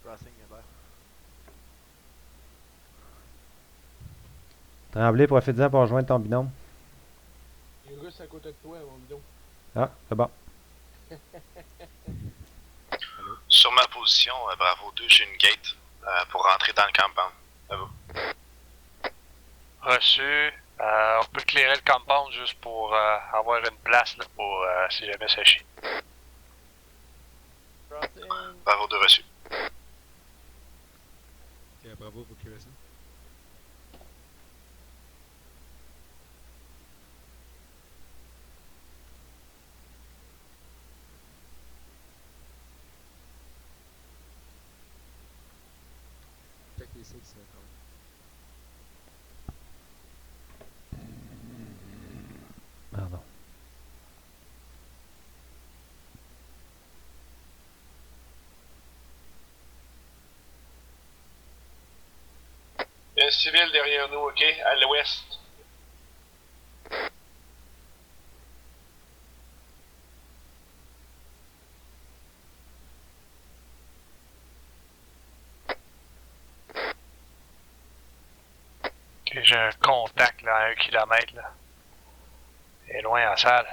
Crossing, Hubert. Tremblay, profite-en pour rejoindre ton binôme. Il y a un russe à côté de toi, mon bidon. Ah, c'est bon. Sur ma position, Bravo 2, j'ai une gate pour rentrer dans le compound. À vous. Reçu. On peut éclairer le compound juste pour avoir une place là, pour si jamais ça chie. Crossing. Bravo 2 reçu. Ok, bravo pour clearer ça. Check les 6, quand même. Pardon. un civil derrière nous, ok? À l'ouest. Ok, j'ai un contact là, à 1 kilomètre là. Il est loin en salle.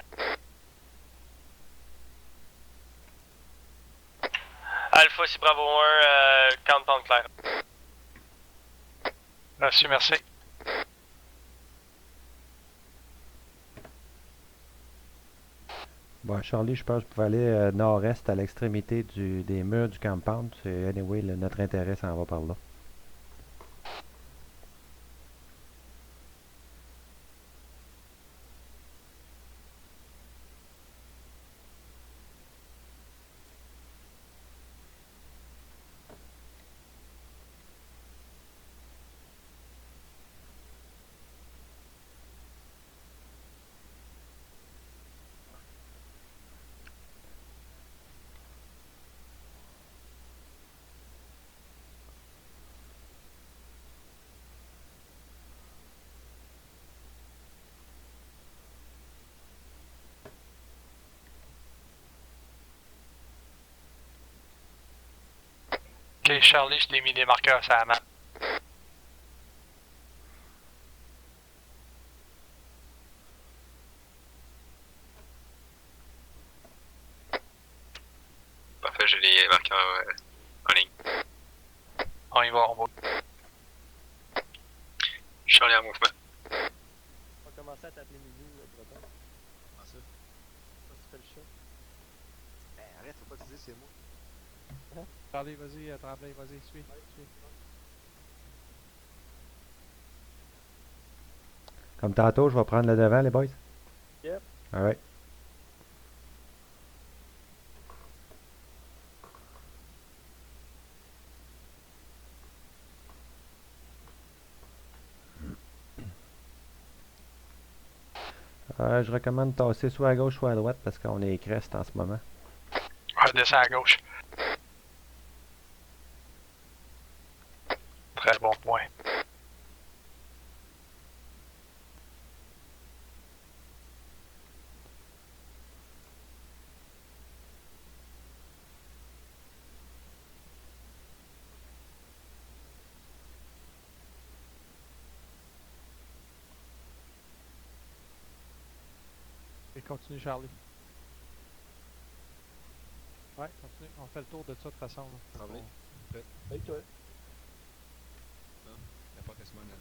Alpha, c'est Bravo 1, compound clair. Merci, merci. Bon, Charlie, je pense que je pouvais aller nord-est à l'extrémité des murs du compound. Anyway, notre intérêt s'en va par là. Ok, Charlie, je t'ai mis des marqueurs sur la map. Parfait, j'ai les marqueurs en ligne. On y va, on va. Charlie en mouvement. On va commencer à t'appeler Milou, Breton. Comment ça? Quand tu fais le show. Ben, arrête, faut pas te dire c'est moi. Charlie, vas-y, Tremblay, vas-y, suis. Comme tantôt, je vais prendre le devant, les boys. Yep. Alright. Je recommande de tasser soit à gauche, soit à droite parce qu'on est crest en ce moment. Ouais, descends à gauche. Très bon point. Et continue, Charlie. Ouais, continue. On fait le tour de ça de toute façon. Là. Tremblay. Prêt? Hey, toi. La porte est souvent en avant.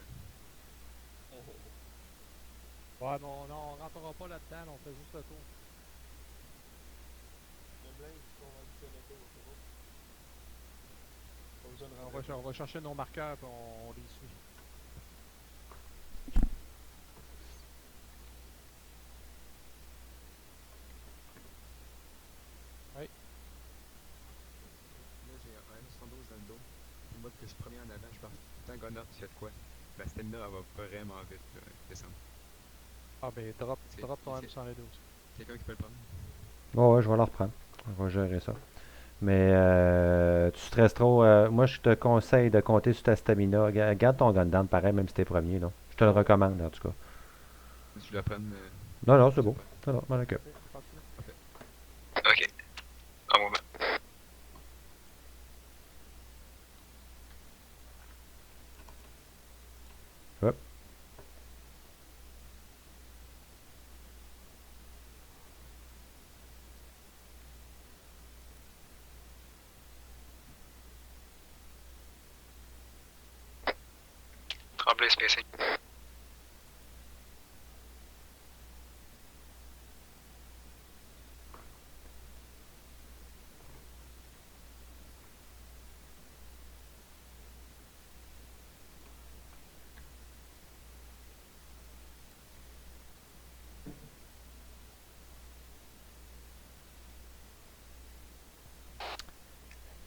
Ouais, mais on rentrera pas là-dedans, là, on fait juste le tour. Le blanc, on va le connecter au bureau. Pas besoin de rentrer. On va chercher nos marqueurs et on les suit. Oui. Là, j'ai un 72 dans le dos. Puis moi, que je suis premier en avant, je pense. Tant qu'on a, tu fais de quoi? La stamina, elle va vraiment vite descendre. Ah ben, drop ton c'est- M112. Quelqu'un qui peut le prendre? Ouais, je vais le reprendre. On va gérer ça. Mais tu stresses trop. Moi, je te conseille de compter sur ta stamina. Garde ton gun down pareil, même si t'es premier. Là. Je te le recommande, en tout cas. Tu la prends. Non, non, c'est beau. Non, non, m'en occupe. Continue. Ok. En mouvement. Hop. Tremblay spacing.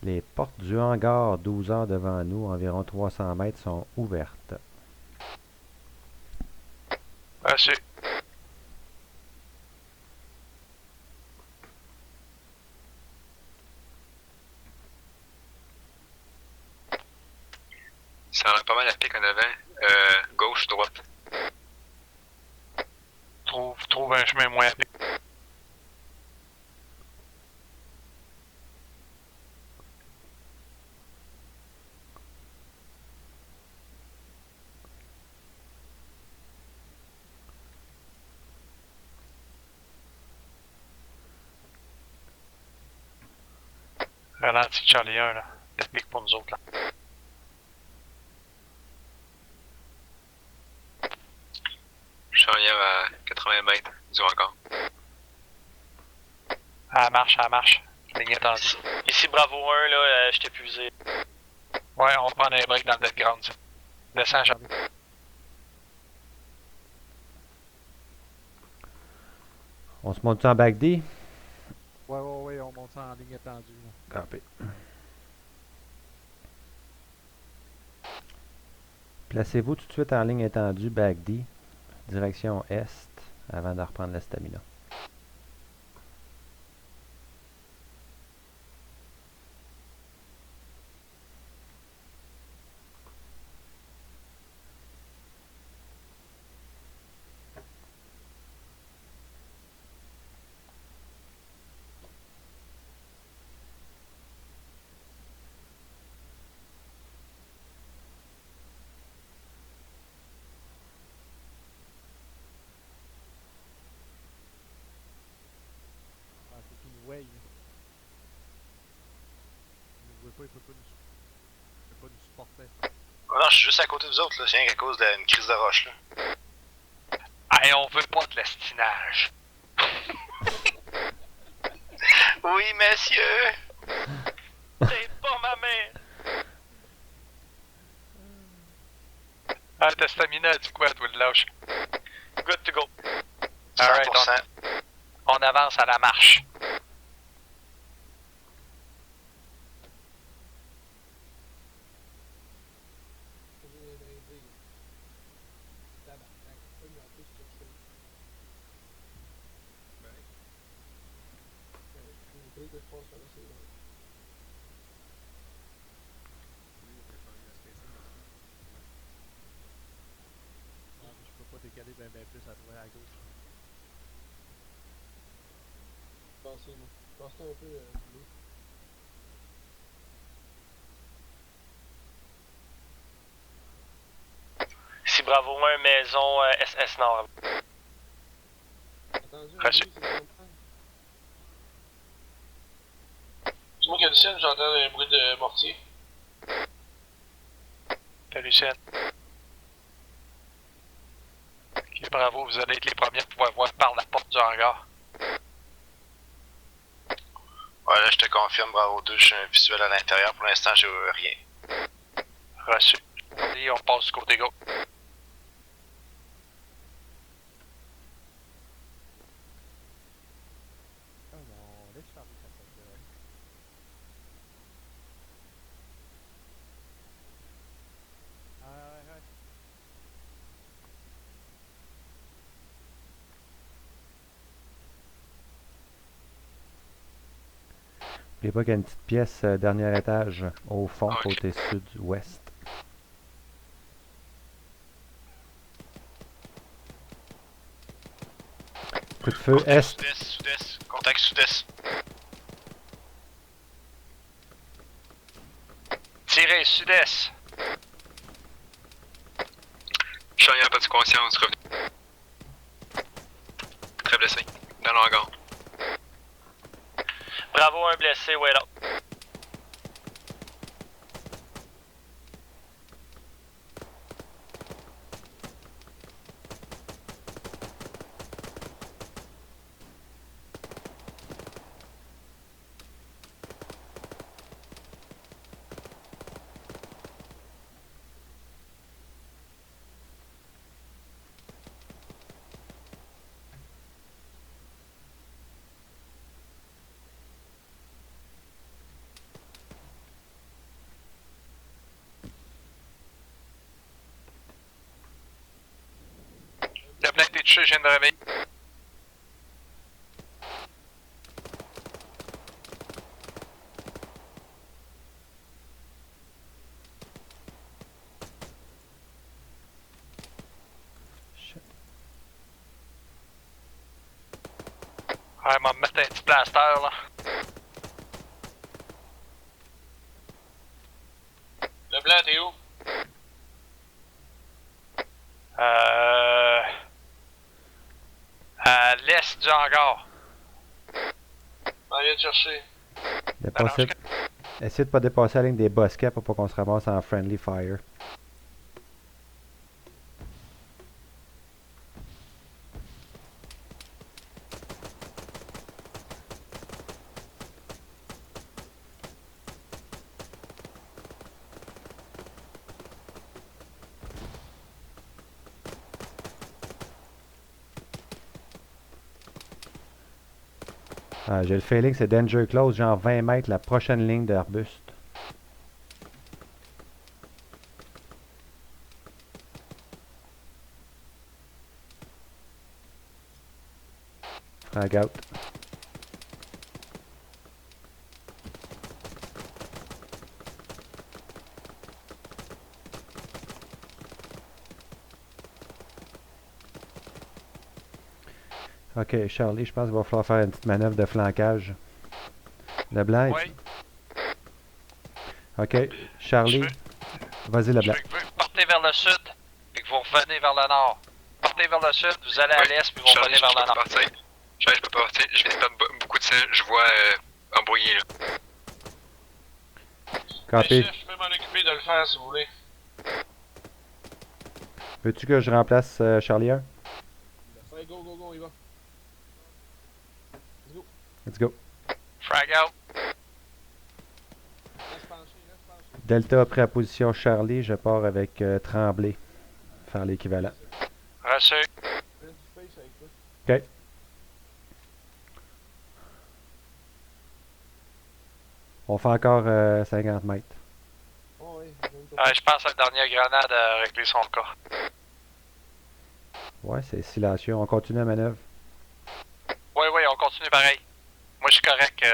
Les portes du hangar 12 heures devant nous, environ 300 mètres, sont ouvertes. Merci. Ça a pas mal à pique en avant. Gauche, droite. Trouve un chemin moins rapide. Ralentis Charlie 1 là. Il pique pour nous autres là. Charlie à 80 mètres. Dis encore. Elle marche. Ligne étendue. Ici Bravo 1, là, je t'ai épuisé. Ouais, on prend un break dans le background. Descends, Charlie. On se monte en back D? Ouais, on monte ça en ligne étendue. Là. Copy. Placez-vous tout de suite en ligne étendue back D, direction est, avant de reprendre la stamina. Ah, faut qu'il nous weigh. Il nous voit pas, il peut pas nous supporter. Oh non, je suis juste à côté de vous autres, là. C'est rien qu'à cause d'une crise de roche, là. Hey, on veut pas de l'estinage. Oui, monsieur! C'est pas ma mère! Ah, ta stamina du quoi, toi, le lâche? Good to go. Alright, 100%. on avance à la marche. Ah, mais je peux pas décaler ben plus à droite à gauche. Passez un peu bleu. Ici Bravo 1, maison SS Nord. Attendu, Reçu. C'est moi qui ai le ciel, j'entends un bruit de mortier. T'as Lucien. Ok, bravo, vous allez être les premiers à pouvoir voir par la porte du hangar. Ouais, là, je te confirme, Bravo 2, je suis un visuel à l'intérieur. Pour l'instant, j'ai rien. Reçu. Et on passe du côté gauche. Ah non, laisse Charlie faire ça. Ouais. N'oubliez pas qu'il y a une petite pièce dernier étage au fond, Ok. côté sud-ouest. Coup de feu est. Sud-est. Contact sud-est. Tirez, sud-est. Charlie pas de conscience, revenu. Très blessé. Dans le hangar. Bravo 1 blessé, wait up. Le black t'es touché, je viens de réveiller. Ouais, m'a mettre un petit blaster là. Le blanc, t'es où? À l'est du hangar. On vient de chercher. Dépasser... Essayez de pas dépasser la ligne des bosquets pour pas qu'on se ramasse en friendly fire. Ah, j'ai le feeling que c'est danger close, genre 20 mètres, la prochaine ligne d'arbuste. Frag out. Ok, Charlie, je pense qu'il va falloir faire une petite manœuvre de flancage. Le blanc. Oui. Ok, Charlie. Vas-y, le blanc. Je veux que vous partez vers le sud, puis que vous revenez vers le nord. Partez vers le sud, vous allez à l'est, puis vous revenez vers le nord. Charlie, je peux pas partir. Je vais perdre beaucoup de sang. Je vois embrouillé là. Copy. Je peux m'en occuper de le faire si vous voulez. Veux-tu que je remplace Charlie 1? Ouais, go, go, go, on y va. Let's go. Frag out. Reste penché, reste penché. Delta prêt à position Charlie, je pars avec Tremblay. Faire l'équivalent. Reçu. Fais du space avec toi. Ok. On fait encore 50 mètres. Oh, oui, Ouais, je pense que la dernière grenade a réglé son cas. Ouais, c'est silencieux. On continue la manœuvre. Oui, oui, on continue pareil. Moi, je suis correct,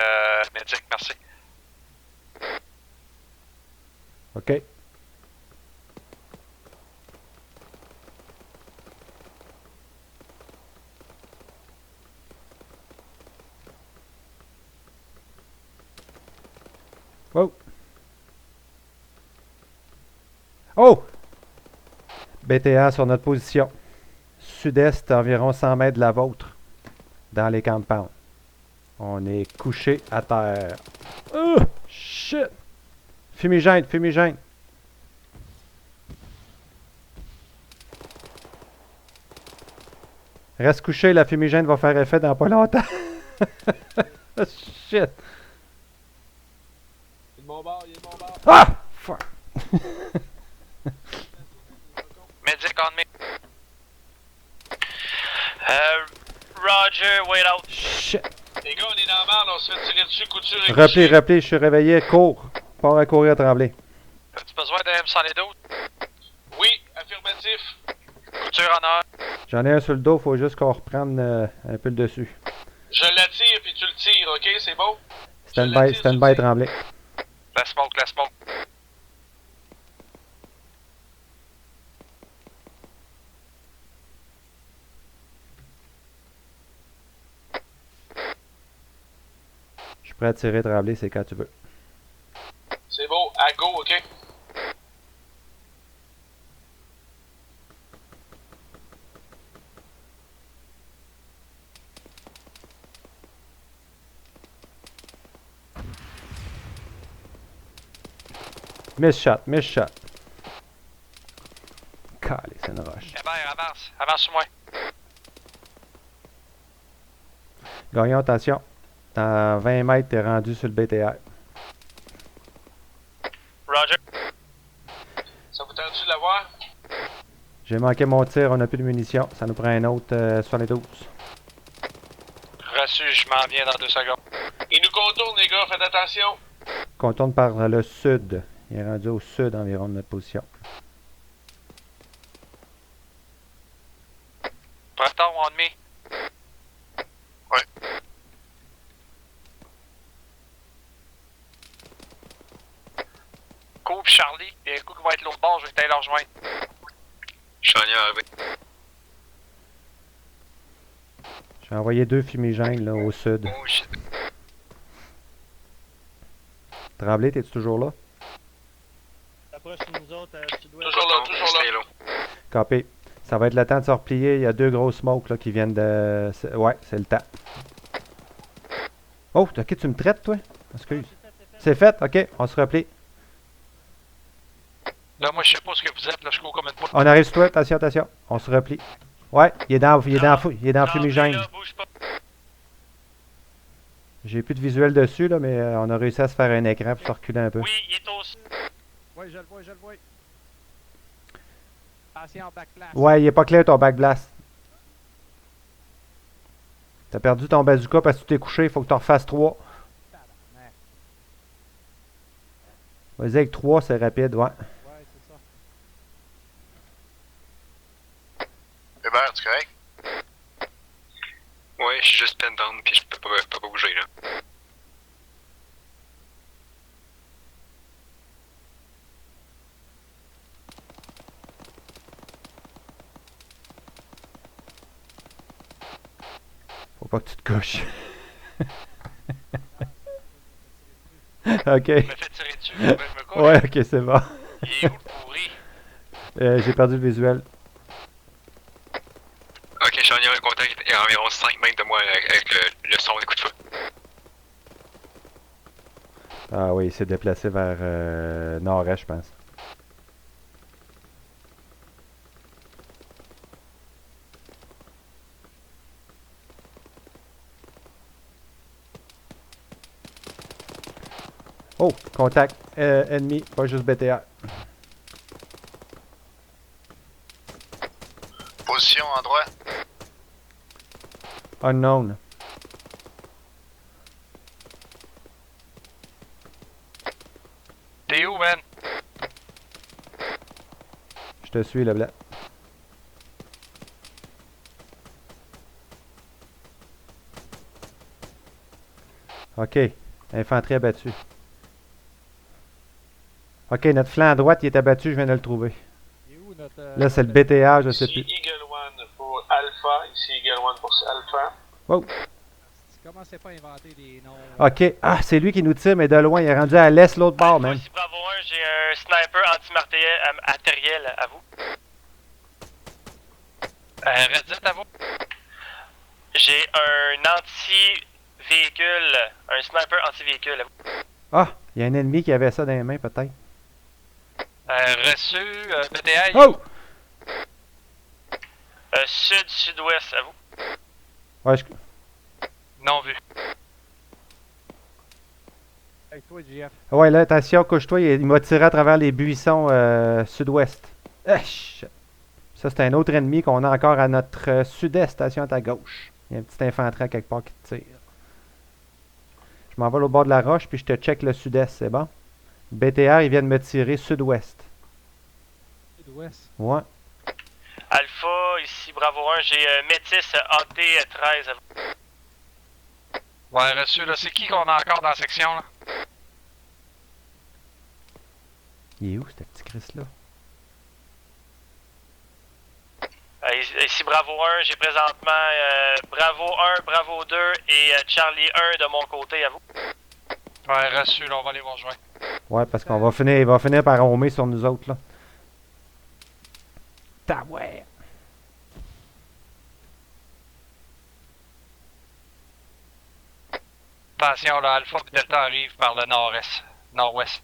médic, merci. OK. Oh! Oh! BTA sur notre position. Sud-est, environ 100 mètres de la vôtre. Dans les compounds. On est couché à terre. Oh! Shit! Fumigène, fumigène. Reste couché, la fumigène va faire effet dans pas longtemps. Shit! Il est de mon bord, il est de mon bord. Ah! Fuck! Medic on me. Roger, wait out. Shit! Les gars, on est dans la merde, on se fait tirer dessus, couture et Repli, repli, je suis réveillé, cours. Pars à courir à Tremblay. As-tu besoin d'un M112? Oui, affirmatif. Couture en or. J'en ai un sur le dos, faut juste qu'on reprenne un peu le dessus. Je l'attire puis tu le tires, ok? C'est bon? Stand by, Tremblay. La smoke, la smoke. Je suis prêt à tirer, Tremblay, c'est quand tu veux. C'est beau, à go, ok? Miss shot, miss shot. Calé, c'est une roche. Hébert, avance. Avance sur moi. Gagnons, attention. Dans 20 mètres, t'es rendu sur le BTR. Roger. Ça vous tente-tu de l'avoir? J'ai manqué mon tir, on n'a plus de munitions. Ça nous prend un autre 72. Reçu, je m'en viens dans 2 secondes. Il nous contourne, les gars, faites attention. Contourne par le sud. Il est rendu au sud environ de notre position. Breton, on me. Ouais. Coupe Charlie, et un coup qui va être l'autre bord, je vais t'aller leur rejoindre. Charlie est arrivé. J'ai envoyé 2 fumigènes là, au sud. Oh shit. Tremblay, t'es-tu toujours là? Approche de nous autres à sud-ouest. Toujours là, toujours là. Stay low. Copé. Ça va être le temps de se replier. Il y a 2 gros smokes là, qui viennent de... Ouais, c'est le temps. Oh, ok, tu me traites, toi? Excuse. C'est fait, ok, on se replie. Là, moi, je sais pas ce que vous êtes, là, je cours comme une poule. On arrive sur toi, attention, attention. On se replie. Ouais, il est dans le fumigène. Là, bouge pas. J'ai plus de visuel dessus, là, mais on a réussi à se faire un écran pour se reculer un peu. Oui, il est au Ouais, je le vois, je le vois. Attention, backblast. Ouais, il est pas clair ton backblast. T'as perdu ton bazooka parce que tu t'es couché, il faut que tu en refasses 3. Tabarnak. Vas-y, avec 3, c'est rapide, ouais. Ouais, c'est ça. Hubert, tu correct? Ouais, je suis juste pen down puis je peux pas bouger là. Faut pas que tu te couches. Ok. Il me fait tirer dessus, je me couche. Ouais, ok, c'est bon. Il est où le pourri? J'ai perdu le visuel. Ok, je suis en lien avec contact, il est à environ 5 mètres de moi avec le son des coups de feu. Ah oui, il s'est déplacé vers nord-est, je pense. Oh, contact ennemi, pas juste BTR. Position, endroit. Unknown. T'es où, man? Je te suis, le blanc. Ok, infanterie abattue. Ok, notre flanc à droite, il est abattu, je viens de le trouver. Il est où notre. Là, c'est le BTA, je sais Ici plus. Eagle One pour Alpha. Ici Eagle One pour Alpha. Wow. Commencez pas à inventer des noms. Ok, ah, c'est lui qui nous tire, mais de loin, il est rendu à l'est, l'autre bord, même. Ici Bravo 1, j'ai un sniper anti-matériel à vous. Reddit à vous. J'ai un anti-véhicule, un sniper anti-véhicule à vous. Ah, il y a un ennemi qui avait ça dans les mains, peut-être. Reçu, BTA, Oh! Sud-sud-ouest à vous. Ouais, non vu. Avec toi, JF. ouais, là, attention, couche-toi, il m'a tiré à travers les buissons sud-ouest. Ah, shit. Ça, c'est un autre ennemi qu'on a encore à notre sud-est, station à ta gauche. Il y a un petit infanterie à quelque part qui te tire. Je m'en vais au bord de la roche, puis je te check le sud-est, c'est bon? BTR, il vient de me tirer sud-ouest. Sud-ouest. Ouais. Alpha, ici Bravo 1, j'ai Métis AT-13 à vous. Ouais, reçu, là, c'est qui qu'on a encore dans la section, là? Il est où, ce petit Chris-là? Ici Bravo 1, j'ai présentement Bravo 1, Bravo 2 et Charlie 1 de mon côté à vous. Ouais, reçu, là, on va aller vous rejoindre. Ouais, parce qu'on va finir, il va finir par romer sur nous autres, là. Ouais. Attention, là, Alpha et Delta arrivent par le nord-est. Nord-ouest.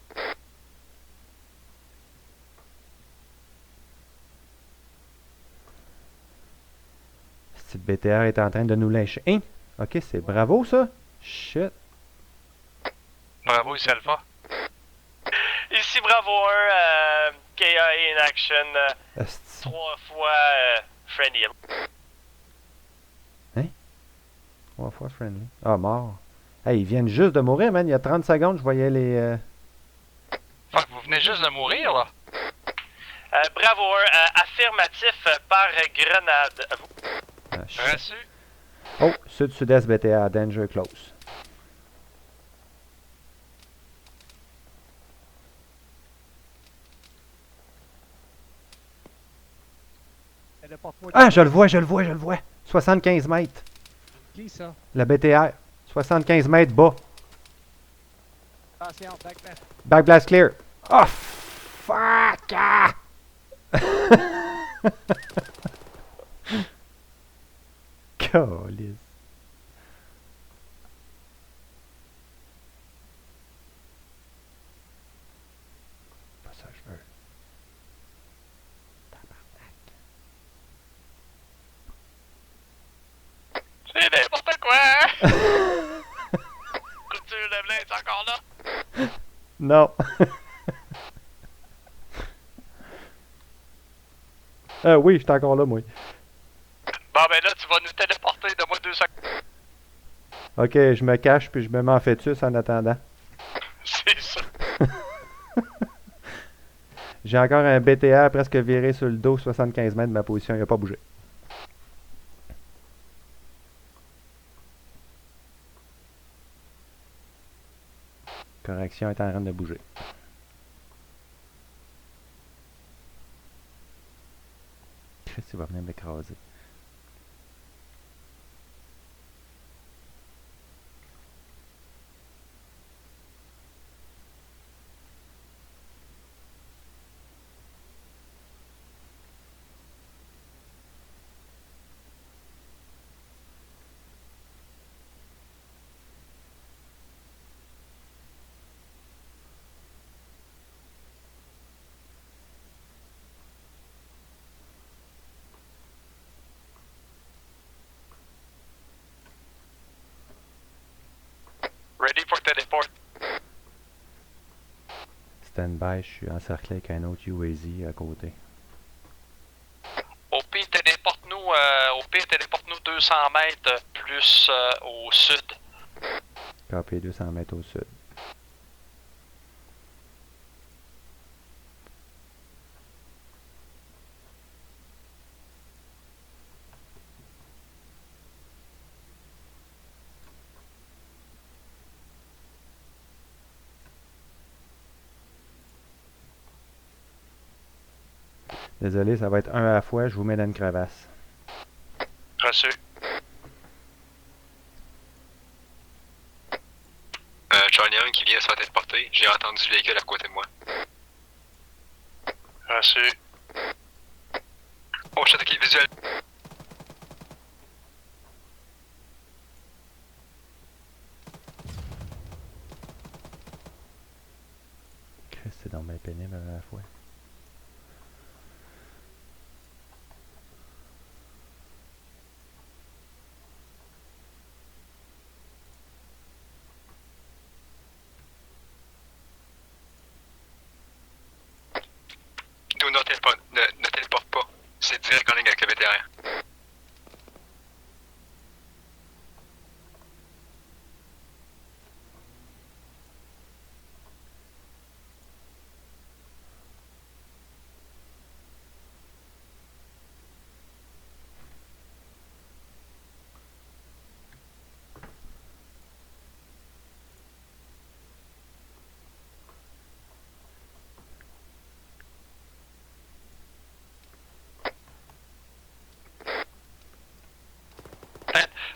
Ce BTR est en train de nous lyncher. Hein? Ok, c'est bravo, ça. Shit. Bravo, ici Alpha. Ici Bravo 1, KIA in action, Asti. 3 fois friendly. 3 fois friendly. Ah, mort. Hey, ils viennent juste de mourir, man. Il y a 30 secondes, je voyais les... Fuck, vous venez juste de mourir, là. Bravo 1, affirmatif par grenade à vous. Ah, shit. Reçu. Oh, sud-sud-est BTA, danger close. Ah, je le vois, je le vois, je le vois. 75 mètres. Qui ça? Le BTR. 75 mètres bas. Attention, backblast. Back blast clear. Oh, fuck! Ah! Calice. Pas ça, je veux. C'est n'importe quoi! Couture de blé, c'est encore là? Non. Oui, je suis encore là, moi. Bon, ben là, tu vas nous téléporter de moi 2 secondes. Ok, je me cache puis je me mets en fœtus en attendant. C'est ça. J'ai encore un BTR presque viré sur le dos, 75 mètres de ma position, il n'a pas bougé. Correction est en train de bouger. Chris, il va venir m'écraser. Ready for teleport. Stand by, je suis encerclé avec un autre UAZ à côté. Au pire, téléporte-nous 200 mètres plus au sud. Copy 200 mètres au sud. Désolé, ça va être un à la fois, je vous mets dans une crevasse. Reçu. Charlie 1 qui vient se faire téléporter. J'ai entendu le véhicule à côté de moi. Reçu. Oh shit, ok, visuel. Chris, c'est dans ma pénible à la fois. Ne téléporte pas. C'est direct en ligne avec le BTR.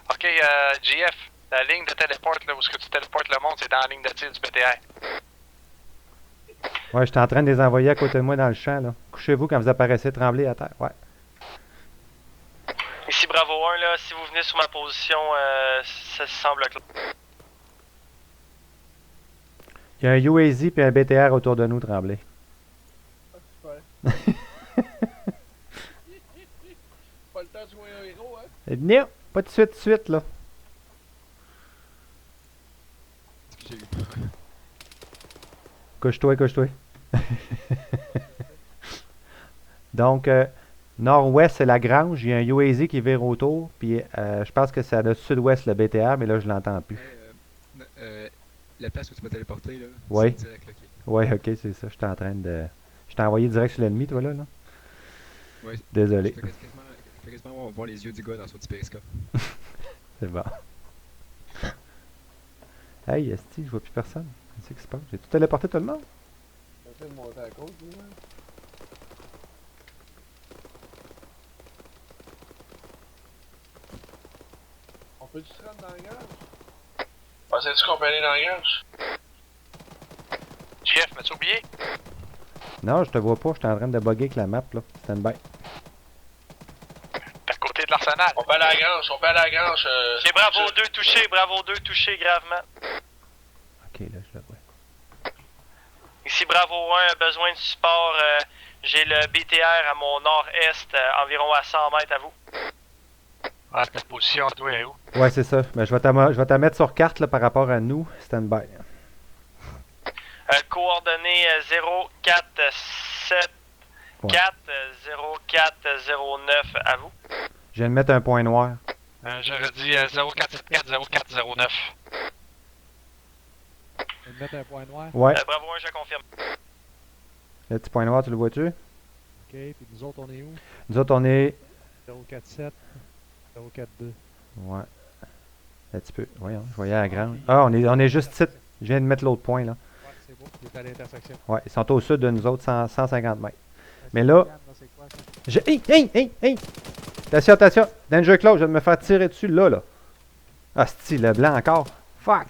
Ok, GF, la ligne de téléporte, là, où est-ce que tu téléportes le monde, c'est dans la ligne de tir du BTR. Ouais, j'étais en train de les envoyer à côté de moi dans le champ, là. Couchez-vous quand vous apparaissez trembler à terre. Ouais. Ici Bravo 1, là, si vous venez sur ma position, ça semble clair. Il y a un UAZ et un BTR autour de nous, trembler. Ah, super. Pas le temps de jouer un héros, hein? Non, pas de suite, là. Est-ce que j'ai eu peur? Couche-toi. Donc, nord-ouest, c'est la grange. Il y a un UAZ qui vire autour. Puis, je pense que c'est à notre sud-ouest, le BTR, mais là, je l'entends plus. La place où tu m'as téléporté, là, Ouais. c'est direct, là, ok. Ouais, ok, c'est ça. J'étais en train de... Je t'ai envoyé direct sur l'ennemi, toi, là. Ouais. Désolé. Je fais quasiment voir les yeux du gars dans son petit périscope. C'est bon. Hey, esti, je vois plus personne. Qu'est-ce qui se passe? J'ai tout téléporté tout le monde? J'essaie de monter à côte, lui, man. On Peux-tu te rendre dans la gare? Pensais-tu qu'on peut aller dans la gare? JF, m'as-tu oublié? Non, je te vois pas, je suis en train de bugger avec la map, là. Stand by. T'es à côté de l'arsenal. On peut aller à la grange, on peut aller à la grange. C'est Bravo 2 touché, Bravo 2 touché gravement. Ok, là, je le vois. Ici Bravo 1 a besoin de support. J'ai le BTR à mon nord-est, environ à 100 mètres à vous. Ah, quelle position, toi, est où? Ouais, c'est ça. Ben, je vais te mettre sur carte là, par rapport à nous. Stand by. Coordonnées 047 Ouais. 0409 à vous. Je viens de mettre un point noir. J'aurais dit 0474 0409. Je vais mettre un point noir. Ouais. Bravo 1, je confirme. Le petit point noir, tu le vois-tu? Ok, puis nous autres, on est où? Nous autres, on est... 047, 042. Ouais. Un petit peu. Voyons, je voyais à la grande. Ah, on est juste ici. Je viens de mettre l'autre point, là. Ouais, c'est beau, il est à l'intersection. Ouais, ils sont au sud de nous autres, 150 mètres. Mais là... C'est quoi, ça? Hey! Attention, attention! Danger close, je viens de me faire tirer dessus, là. Ah, c'est le blanc encore. Fuck!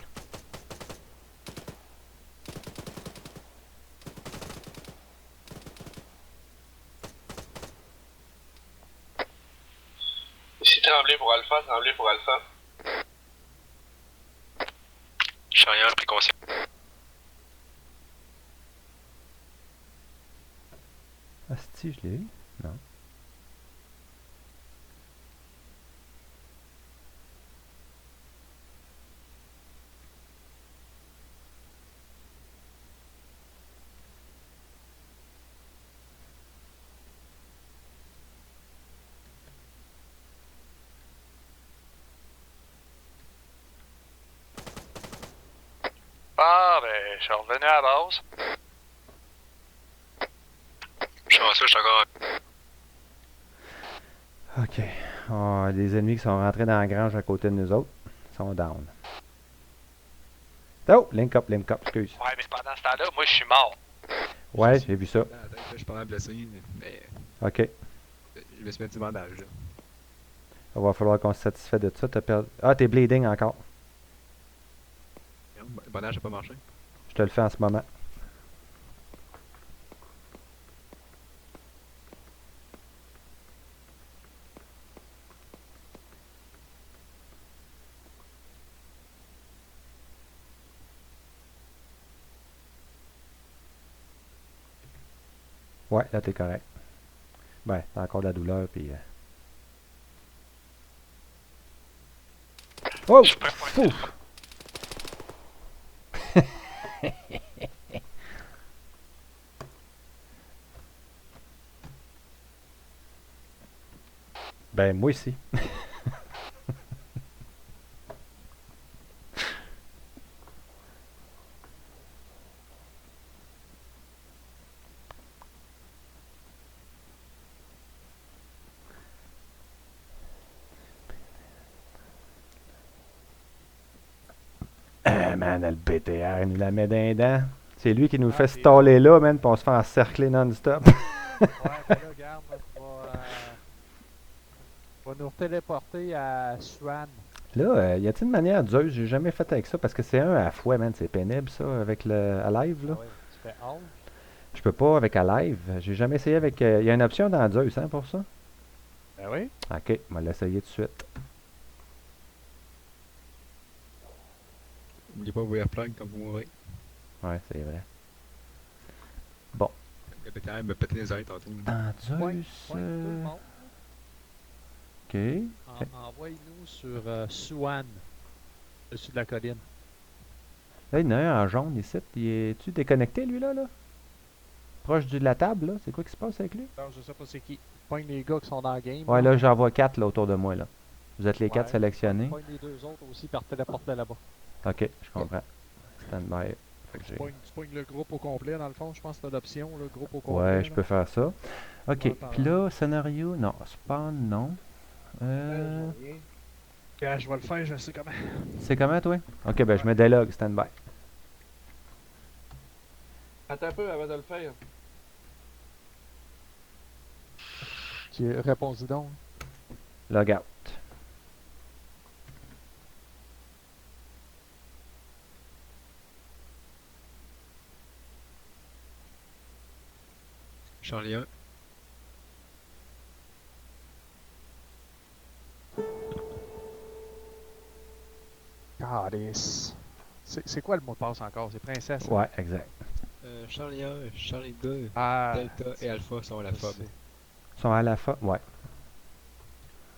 Ici, Tremblay pour Alpha, Tremblay pour Alpha. Charrière pris conscience. Ah, je l'ai eu? Non. Ah, ben, je suis revenu à la base. Je suis je suis encore. Ok. Oh, des ennemis qui sont rentrés dans la grange à côté de nous autres. Ils sont down. Oh! Link up, excuse. Ouais, mais pendant ce temps-là, moi, je suis mort. Ouais, j'ai vu ça. Je suis pas mal blessé, mais Ok. je me suis mis du bandage. Là. Il va falloir qu'on se satisfait de ça. Ah, t'es bleeding encore. Non, le bandage n'a pas marché. Je te le fais en ce moment. Ouais, là t'es correct. Ben, t'as encore de la douleur, puis... Oh! Ouf! Ben, moi aussi. Man, le BTR, il nous la met d'un dent. C'est lui qui nous fait staller là, man, puis on se fait encercler non-stop. Ouais, ben là, regarde, on va nous téléporter à Swan. Là, y a-t-il une manière Zeus? J'ai jamais fait avec ça parce que c'est un à la fois, man. C'est pénible ça avec le Alive là. Ah ouais, tu fais Alt. Je peux pas avec Alive. J'ai jamais essayé avec. Il y a une option dans Zeus, hein, pour ça? Ben oui. Ok, on va l'essayer tout de suite. N'oubliez pas vos airplugs quand vous mourrez. Ouais, c'est vrai. Le BTR me pétait les oreilles tantôt. Dans Ouais, Zeus. tout le monde. Ok. Envoie-nous sur Swan, au-dessus de la colline. Là, il y en a un en jaune ici. Es-tu déconnecté lui là? Proche de la table là? C'est quoi qui se passe avec lui? Alors, je sais pas c'est qui. Pogne les gars qui sont dans le game. Ouais, là, j'en vois 4 là, autour de moi là. Vous êtes les 4 sélectionnés. Pogne les deux autres aussi par téléporter là-bas. Ok, je comprends. Stand by. Fait que Tu j'ai- pognes le groupe au complet, dans le fond, je pense que t'as l'option, le groupe au complet. Ouais, je peux faire ça. Ok, Ouais, par puis là, scénario, non, spawn, non. Yeah, je vais le faire, je sais comment. C'est comment, toi? Ok, ben je mets Delog, stand-by. Attends un peu avant de le faire. Réponds-y donc. Log out. Charlie 1. Calice. C'est quoi le mot de passe encore? C'est princesse? hein? Ouais, exact. Charlie 1, Charlie 2, Ah, Delta et Alpha sont à la je FOB. sais. Ils sont à la fois. Ouais.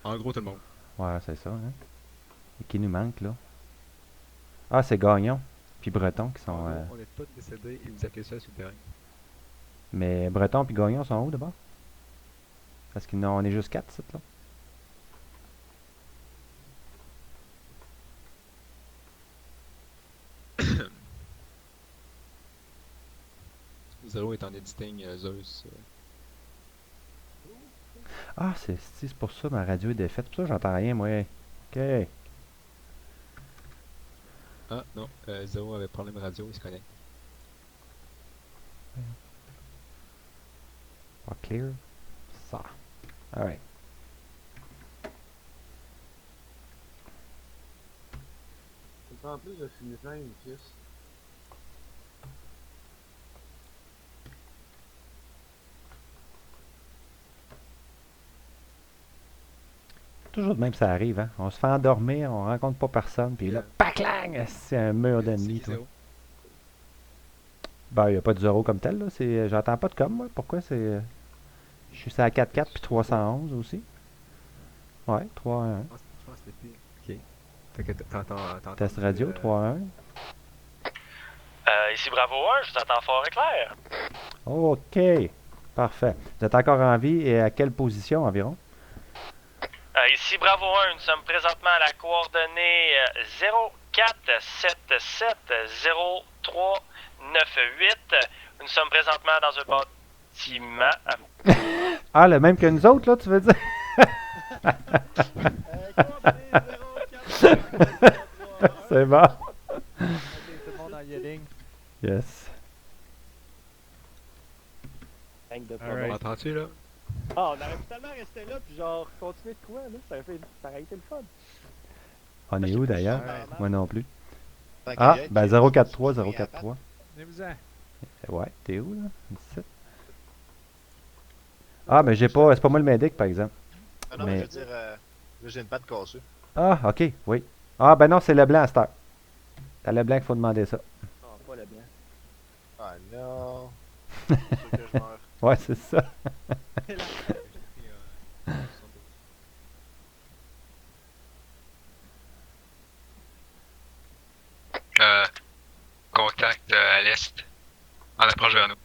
En gros, tout le monde. Ouais, c'est ça. Hein. Et qui nous manque, là? Ah, c'est Gagnon. Puis Breton qui En sont. gros, on est tous décédés et vous appelez ça souterrain. Mais Breton puis Gagnon sont où d'abord? Parce qu'on est juste 4, là. Zéro est en editing Zeus. Ah, c'est pour ça ma radio est défaite. C'est pour ça que j'entends rien, moi. Ok. Ah non, Zéro avait problème radio, il se connecte. Pas clear. Ça. Alright. Ça prend plus de fumigène, Chris. Toujours de même, ça arrive, hein. On se fait endormir, on rencontre pas personne, puis là, paclang! C'est un mur d'ennemis, toi. Zéro. Ben, il a pas de zéro comme tel, là. J'entends pas de com, moi. Pourquoi c'est. Je suis sur la 4-4 puis 311 aussi. Ouais, 3-1. Je pense que c'était pire. Ok. Fait que t'entends. Test radio, 3-1. Ici Bravo 1, je vous entends fort et clair. OK. Parfait. Vous êtes encore en vie et à quelle position environ? Ici Bravo 1, nous sommes présentement à la coordonnée 0477 0398. Nous sommes présentement dans un bâtiment. Ah, le même que nous autres, là, tu veux dire? C'est bon. Ok, tout le monde en yelling. Yes. Tank de Alright. problème. M'entends-tu là? Ah, on aurait pu tellement rester là puis genre continuer de quoi là? Ça aurait été le fun. On est où d'ailleurs? Ouais. Moi non plus. Tant Ah, qu'il y a, ben qu'il y a 043, des 043. Venez-vous-en. Ouais, t'es où là? Ici. Ah, mais j'ai pas. C'est pas moi le médic par exemple. Ah non, Mais- mais je veux dire, là, j'ai une patte cassée. Ah, ok, oui. Ah, ben non, c'est le blanc à cette heure. C'est à le blanc qu'il faut demander ça. Non, pas le blanc. Ah non. C'est sûr que je meurs. Ouais, c'est ça. Contact à l'est. En approche vers nous.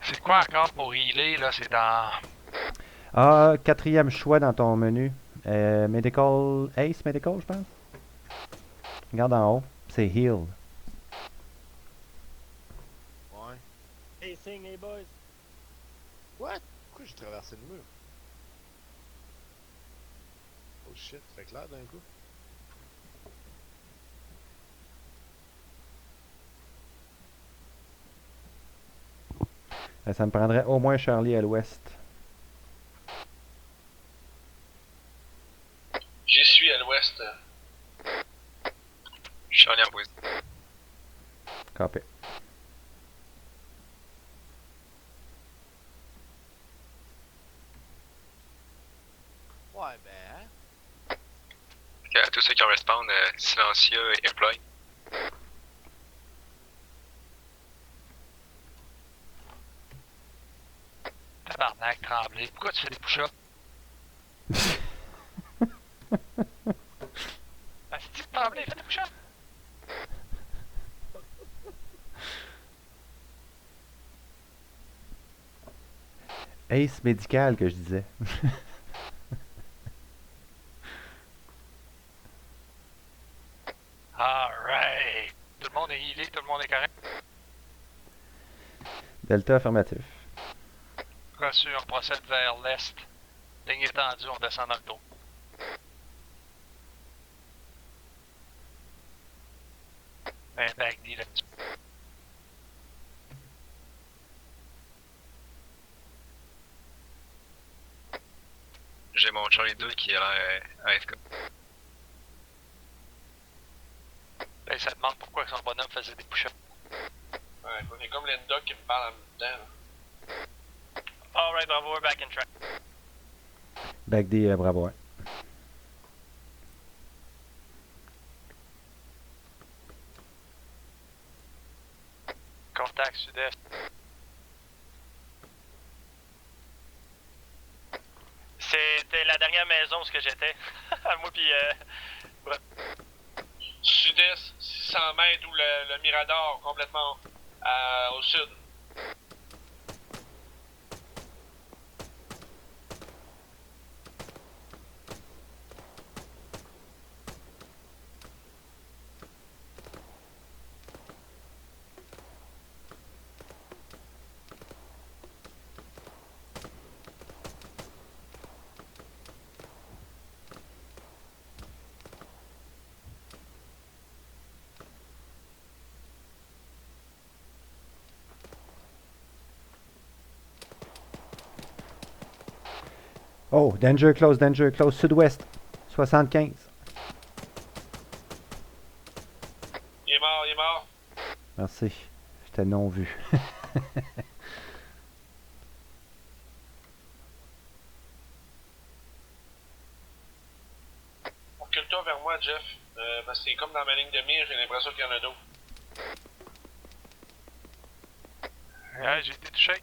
C'est quoi encore pour healer, là? C'est dans... Ah, quatrième choix dans ton menu. Medical. Ace Medical, je pense. Regarde en haut. C'est Heal. Ouais. Hey, sing, hey boys. What? Pourquoi j'ai traversé le mur? Oh shit, ça fait clair d'un coup. Ça me prendrait au moins Charlie à l'ouest. J'y suis à l'ouest. Charlie en brise. Copy. Ouais, ben, hein? Ok, à tous ceux qui respawn, silencieux et employ. Tabarnak, Tremblay. Pourquoi tu fais des push-ups? Asti, Tremblay, fais des push-ups! Ace médical que je disais. Alright! Tout le monde est healé, tout le monde est correct. Delta affirmatif. Reçu, on procède vers l'est. Ligne étendue, on descend dans le dos. Un bagdi là-dessus. J'ai mon Charlie 2 qui est à AFK. Ben, se demande pourquoi son bonhomme faisait des push-ups. Ouais, c'est comme Linda qui me parle en même temps. Là. Alright, Bravo, we're back in track. Back D, bravo. Ouais. Contact sud-est. C'était la dernière maison où j'étais. Moi puis Sud-est, 600 mètres où le Mirador complètement au sud. Oh, danger close, sud-ouest. 75. Il est mort, il est mort. Merci. J'étais non vu. Recule-toi vers moi, Jeff. Parce que c'est comme dans ma ligne de mire, j'ai l'impression qu'il y en a d'autres. Ouais, j'ai été touché.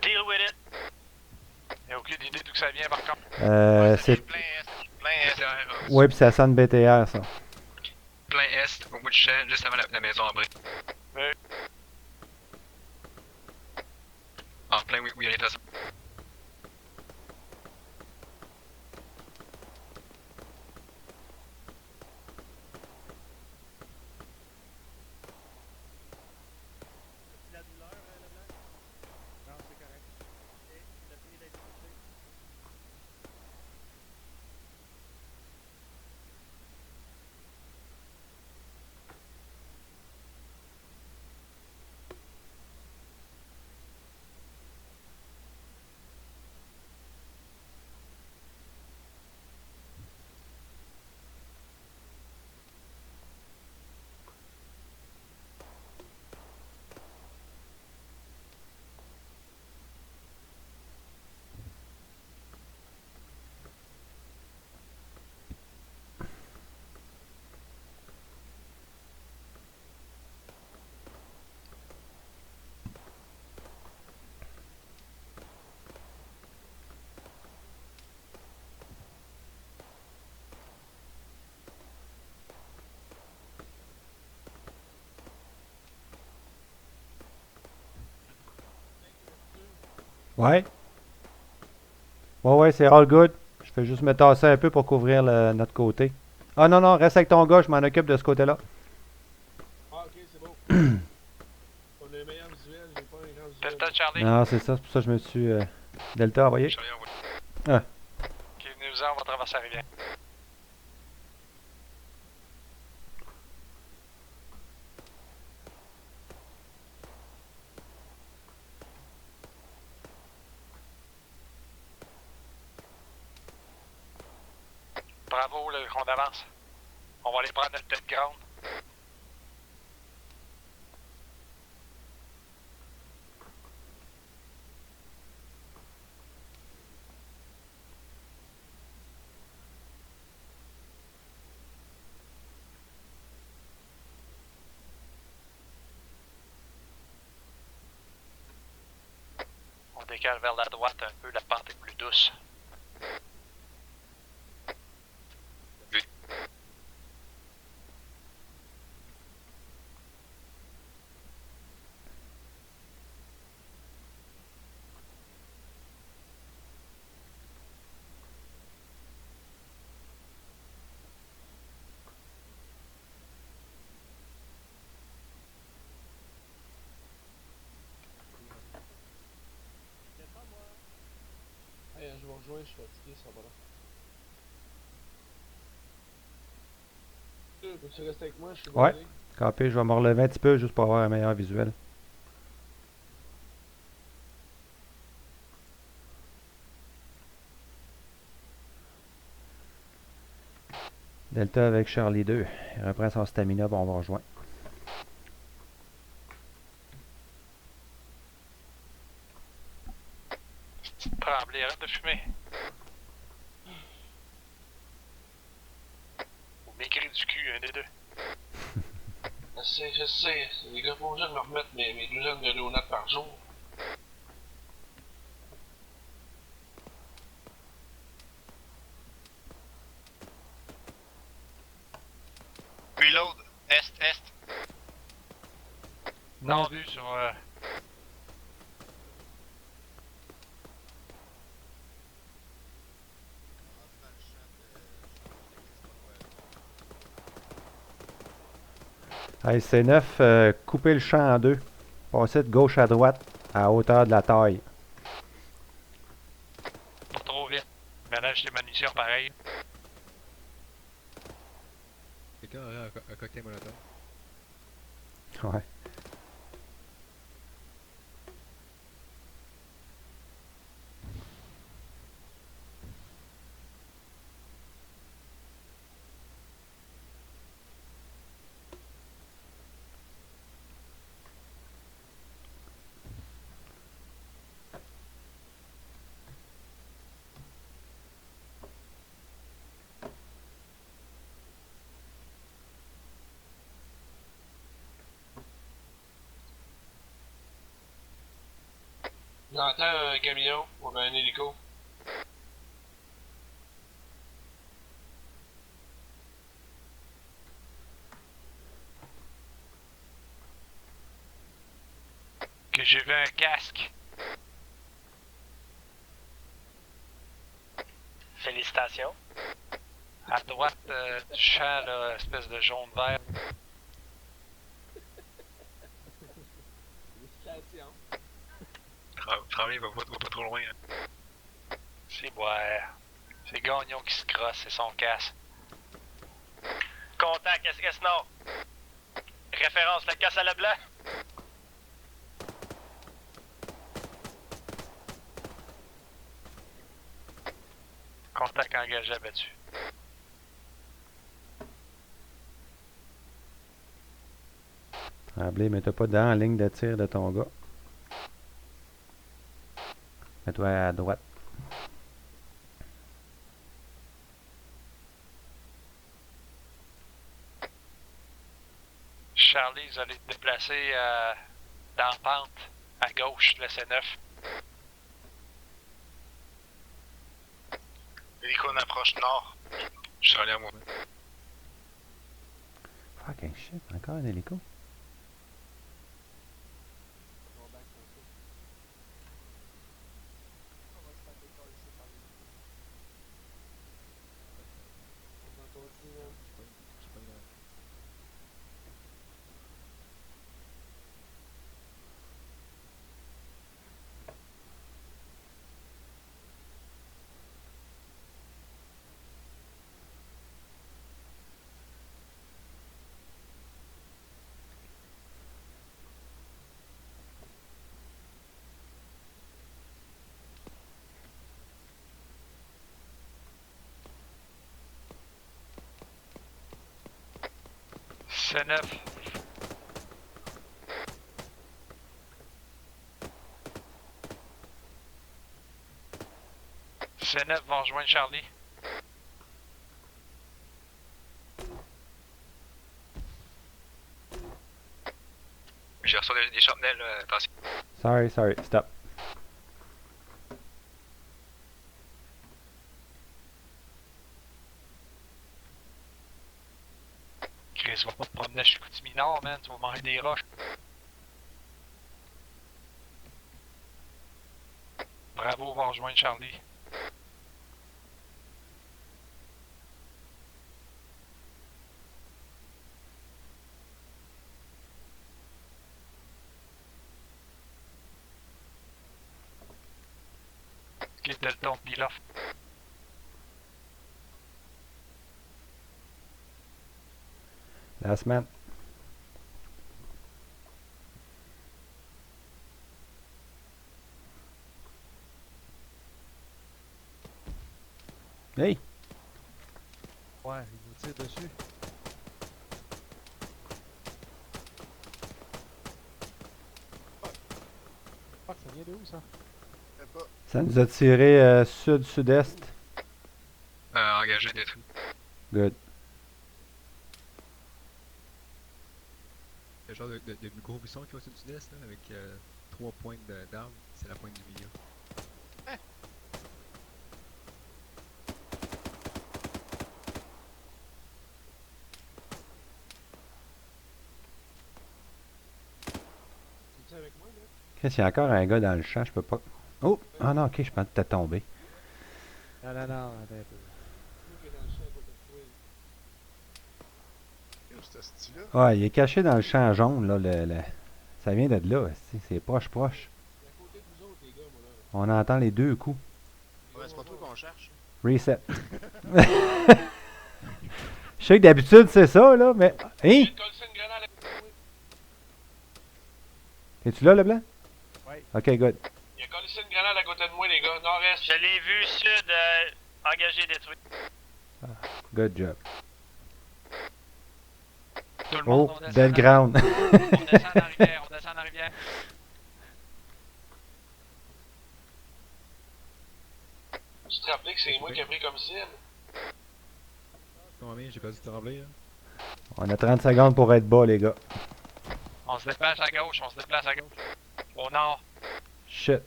deal with it. Y'a aucune idée d'où ça vient par contre. C'est. Plein est. Oui, puis ça sonne BTR, ça. Plein est, au bout du champ, juste avant la maison abri. Oui. En plein, oui, il y a les La douleur, Leblanc? Non, c'est correct. Ok, t'as fini d'être touché. Ouais. Ouais, c'est all good. Je vais juste me tasser un peu pour couvrir notre côté. Ah non, non, reste avec ton gars, je m'en occupe de ce côté-là. Ah, ok, c'est beau. On a un meilleur visuel, j'ai pas un grand visuel. Delta Charlie. Non, c'est ça, c'est pour ça que je me suis. Delta envoyé. Charlie envoyé. Ok, venez-vous-en, on va traverser la rivière. Bravo, là, on avance. On va aller prendre notre tête grande. On décale vers la droite un peu, la pente est plus douce. Descends, moi. Hey, je vous rejoins, je suis fatigué, ça va là. Peux-tu rester avec moi? Je suis Ouais. désolé. Capé, je vais me relever un petit peu juste pour avoir un meilleur visuel. Delta avec Charlie 2. Il reprend son stamina, bon, on va rejoindre. Tremblay, arrête de fumer. Ou maigrir du cul, un des deux. Je sais. Les gars, faut que je me remette mes douzaines de donuts par jour. Reload. Est. Non vu sur... Hey, C9, coupez le champ en deux. Passez de gauche à droite à hauteur de la taille. Pas trop vite. Mélange des munitions pareil. Quelqu'un aurait un cocktail molotov? Ouais. J'entends un camion ou un hélico. Que j'ai vu un casque. Félicitations. À droite du champ, là, espèce de jaune-vert. Félicitations. Tremblay va pas trop loin. Hein. C'est boire. C'est Gagnon qui se crosse, c'est son casse. Contact SRS Nord. Référence, la casse à la blanc. Contact engagé abattu. Tremblay, mets-toi pas dans la ligne de tir de ton gars. Mets-toi à droite. Charlie, vous allez te déplacer dans la pente à gauche de la C9. Hélico en approche nord. Charlie à moi. Fucking shit, encore un hélico. C9. C9 vont rejoindre Charlie. J'ai reçu des sharpnels, attention. Sorry, stop. Chris, va pas te promener chez Chicoutimi-Nord, man, tu vas manger des roches. Bravo, va rejoindre Charlie. Quitte le ton de Biloff. Last man. Hey! Ouais, il nous tire dessus. Fuck, ça vient de où ça? Je sais pas. Ça nous a tiré sud-sud-est. Engagé, détruit. Good. Le genre de gros buisson qui va au sud-est, là, avec 3 pointes d'armes, c'est la pointe du milieu. C'est avec moi, là? Qu'est-ce qu'il y a encore un gars dans le champ, je peux pas. Oh! Ah non, ok, je pense que t'es tombé. Non, non, non, attends un peu. Moi qui est dans le champ à côté de toi. Yo, ce style-là. Ouais, il est caché dans le champ jaune, là. Ça vient de là, c'est proche. Il est à côté de nous autres, les gars, moi, là. On entend les deux coups. Ouais, c'est pas toi qu'on cherche. Reset. Je sais que d'habitude c'est ça, là, mais. Hein? J'ai collé une grenade à côté de moi. Es-tu là, Leblanc? Ouais. Ok, good. Il a collé une grenade à côté de moi, les gars. Nord-est. Je l'ai vu sud, engagé, détruit. Good job. Tout le monde, Oh, on descend dead dans- ground. On descend dans la rivière, on descend dans la rivière. Tu te rappelais que c'est moi qui ai pris comme cible? Combien? J'ai perdu de trembler, là. On a 30 secondes pour être bas, les gars. On se déplace à gauche, on se déplace à gauche. Au nord. Shit.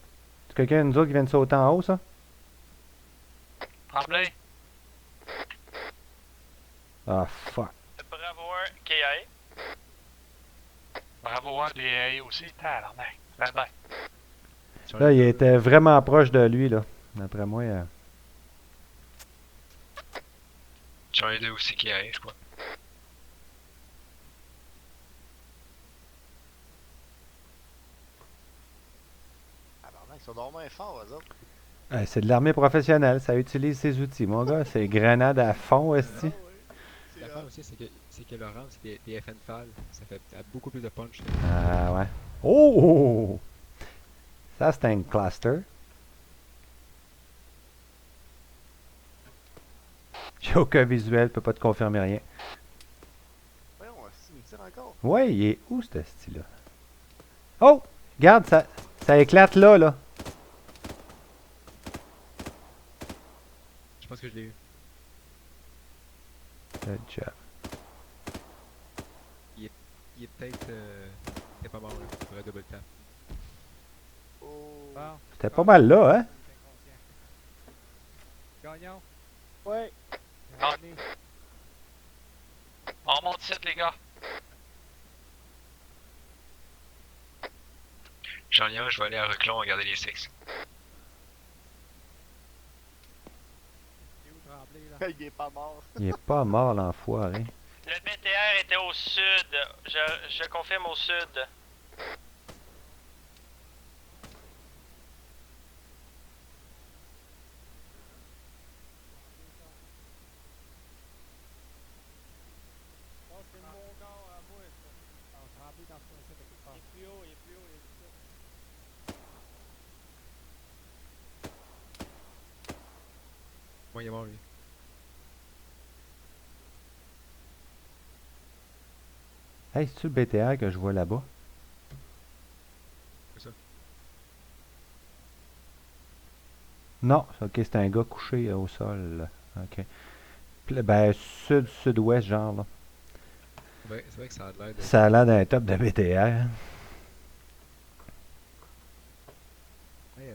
C'est quelqu'un de nous autres qui vient de sauter en haut, ça? Tremblay. Ah, fuck. Bravo 1, KIA. Bravo, hein, des aussi. Tabarnak. Ben, ben. Là, il était vraiment proche de lui, là. D'après moi. J'en ai deux aussi qui arrivent, je crois. Ah, pardon, ils sont normalement forts, eux autres. C'est de l'armée professionnelle, ça utilise ses outils, mon gars. C'est grenade à fond, esti. L'affaire aussi, c'est que l'orange, c'est des FN FAL. Ça a beaucoup plus de punch. Ah, ouais. Oh! Ça, c'est un cluster. J'ai aucun visuel, peux pas te confirmer rien. Voyons, si, il me tire encore. Ouais, il est où, ce style-là? Oh! Regarde, ça éclate là, là. Je pense que je l'ai eu. Good job. Il est peut-être. Il est pas mort, là. Il faudrait double tap. Oh. Bon. C'était pas mal là, hein? Gagnons. Ouais. Ah. Allez. On monte ici, les gars. J'en ai un, je vais aller à Reclon regarder les six. C'est où Tremblay, là? Il est pas mort. Il est pas mort, l'enfoiré. Le BTR était au sud. Je confirme au sud. Oh, c'est mon gars à moi, ça. Alors, Tremblay dans ce coin-ci, quelque part. Il est plus haut, il est plus haut, il est plus haut. Moi, il est mort, lui. Hey, c'est-tu le BTR que je vois là-bas? C'est ça. Non, ok, c'est un gars couché au sol, là. Ok. Ben, sud-sud-ouest, genre, là. Ouais, c'est vrai que ça a l'air de. Ça a l'air d'un top de BTR. Ouais,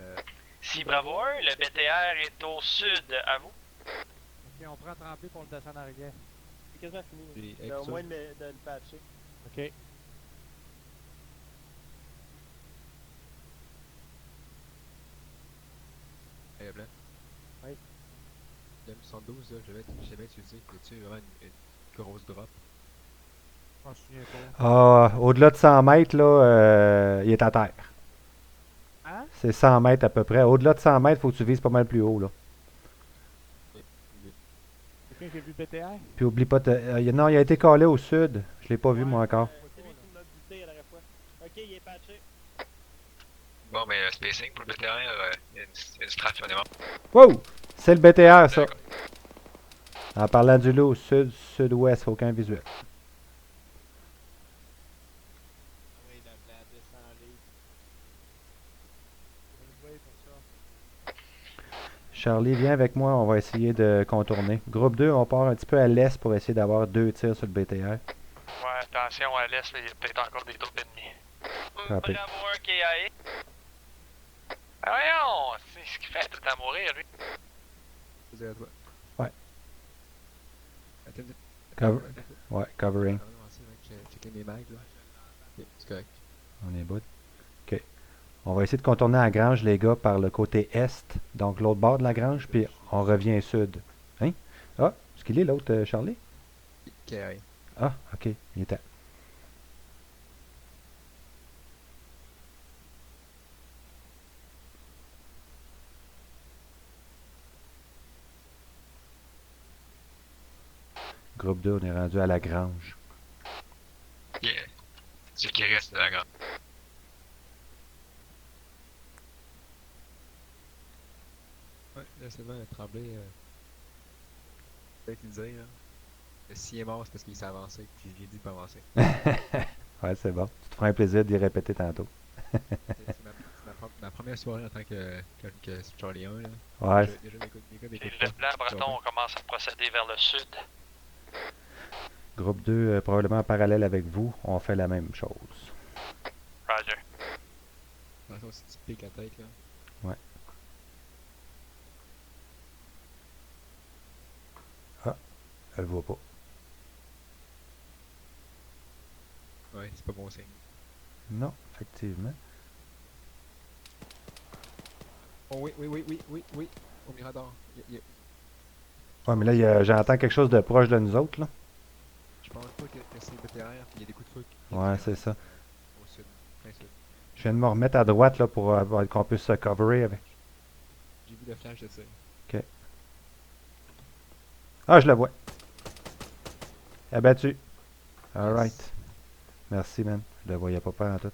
Si Bravo 1, le BTR est au sud, à vous. Ok, on prend Tremblay pour le descendre dans la rivière. C'est quasiment fini. Puis, Il avec y a au ça, moins de le patcher. Ok. Blanc. Oui. Le M72, là, je l'avais utilisé. Là-dessus, vraiment une grosse drop. Je m'en souviens pas. Ah, au-delà de 100 mètres, là, il est à terre. Hein? C'est 100 mètres à peu près. Au-delà de 100 mètres, faut que tu vises pas mal plus haut, là. Quelqu'un qui a vu BTR? Puis oublie pas, non, il a été collé au sud. Je l'ai pas vu, moi, encore. C'est lui qui m'a buté la dernière fois. Ok, il est patché. Bon, mais spacing pour le BTR, il y a du straf, on est mort. Wow! C'est le BTR, ça. En parlant du loup, sud, sud-ouest, aucun visuel. Oui, la descendez. On va le voir pour ça. Charlie, viens avec moi, on va essayer de contourner. Groupe 2, on part un petit peu à l'est pour essayer d'avoir 2 tirs sur le BTR. Ouais, attention à l'est, là, il y a peut-être encore des troupes ennemies. Copy. Bravo 1 KIA. Ah voyons, c'est ce qu'il fait tout à mourir, lui. Je dirais à toi. Ouais. Attends, Cover- Ouais, covering. checker mes mags, là. Ok, c'est correct. On est bout. OK. On va essayer de contourner la grange, les gars, par le côté est, donc l'autre bord de la grange, puis on revient sud. Hein? Ah, est-ce qu'il est l'autre, Charlie? KI. Ah, OK, il était. Groupe 2, on est rendu à la grange. Yeah. C'est ce qui reste de la grande. Ouais, là, c'est bon, Tremblay. Peut-être le dire, là. S'il est mort, c'est parce qu'il s'est avancé, puis j'ai dit de pas avancer. Ouais, c'est bon. Tu te feras un plaisir d'y répéter tantôt. Ma première soirée en tant que Charlie 1, là. Ouais, Déjà, mes gars Puis m'écoutent le pas. blanc breton commence à procéder vers le sud. groupe 2, probablement en parallèle avec vous, on fait la même chose. Roger. Attention si tu piques la tête, là. Ouais. Ah, elle le voit pas. Ouais, c'est pas bon signe. Non, effectivement. Oh oui, au Mirador. Ouais, mais là, j'entends quelque chose de proche de nous autres, là. Je pense pas que c'est BTR, il y a des coups de feu. Ouais, c'est ça. Au sud, plein sud. Je viens de me remettre à droite, là, pour qu'on puisse se coverer avec. J'ai vu le flash de ça. OK. Ah, je le vois. Abattu. Alright. Merci, man. Je le voyais pas faire en tout.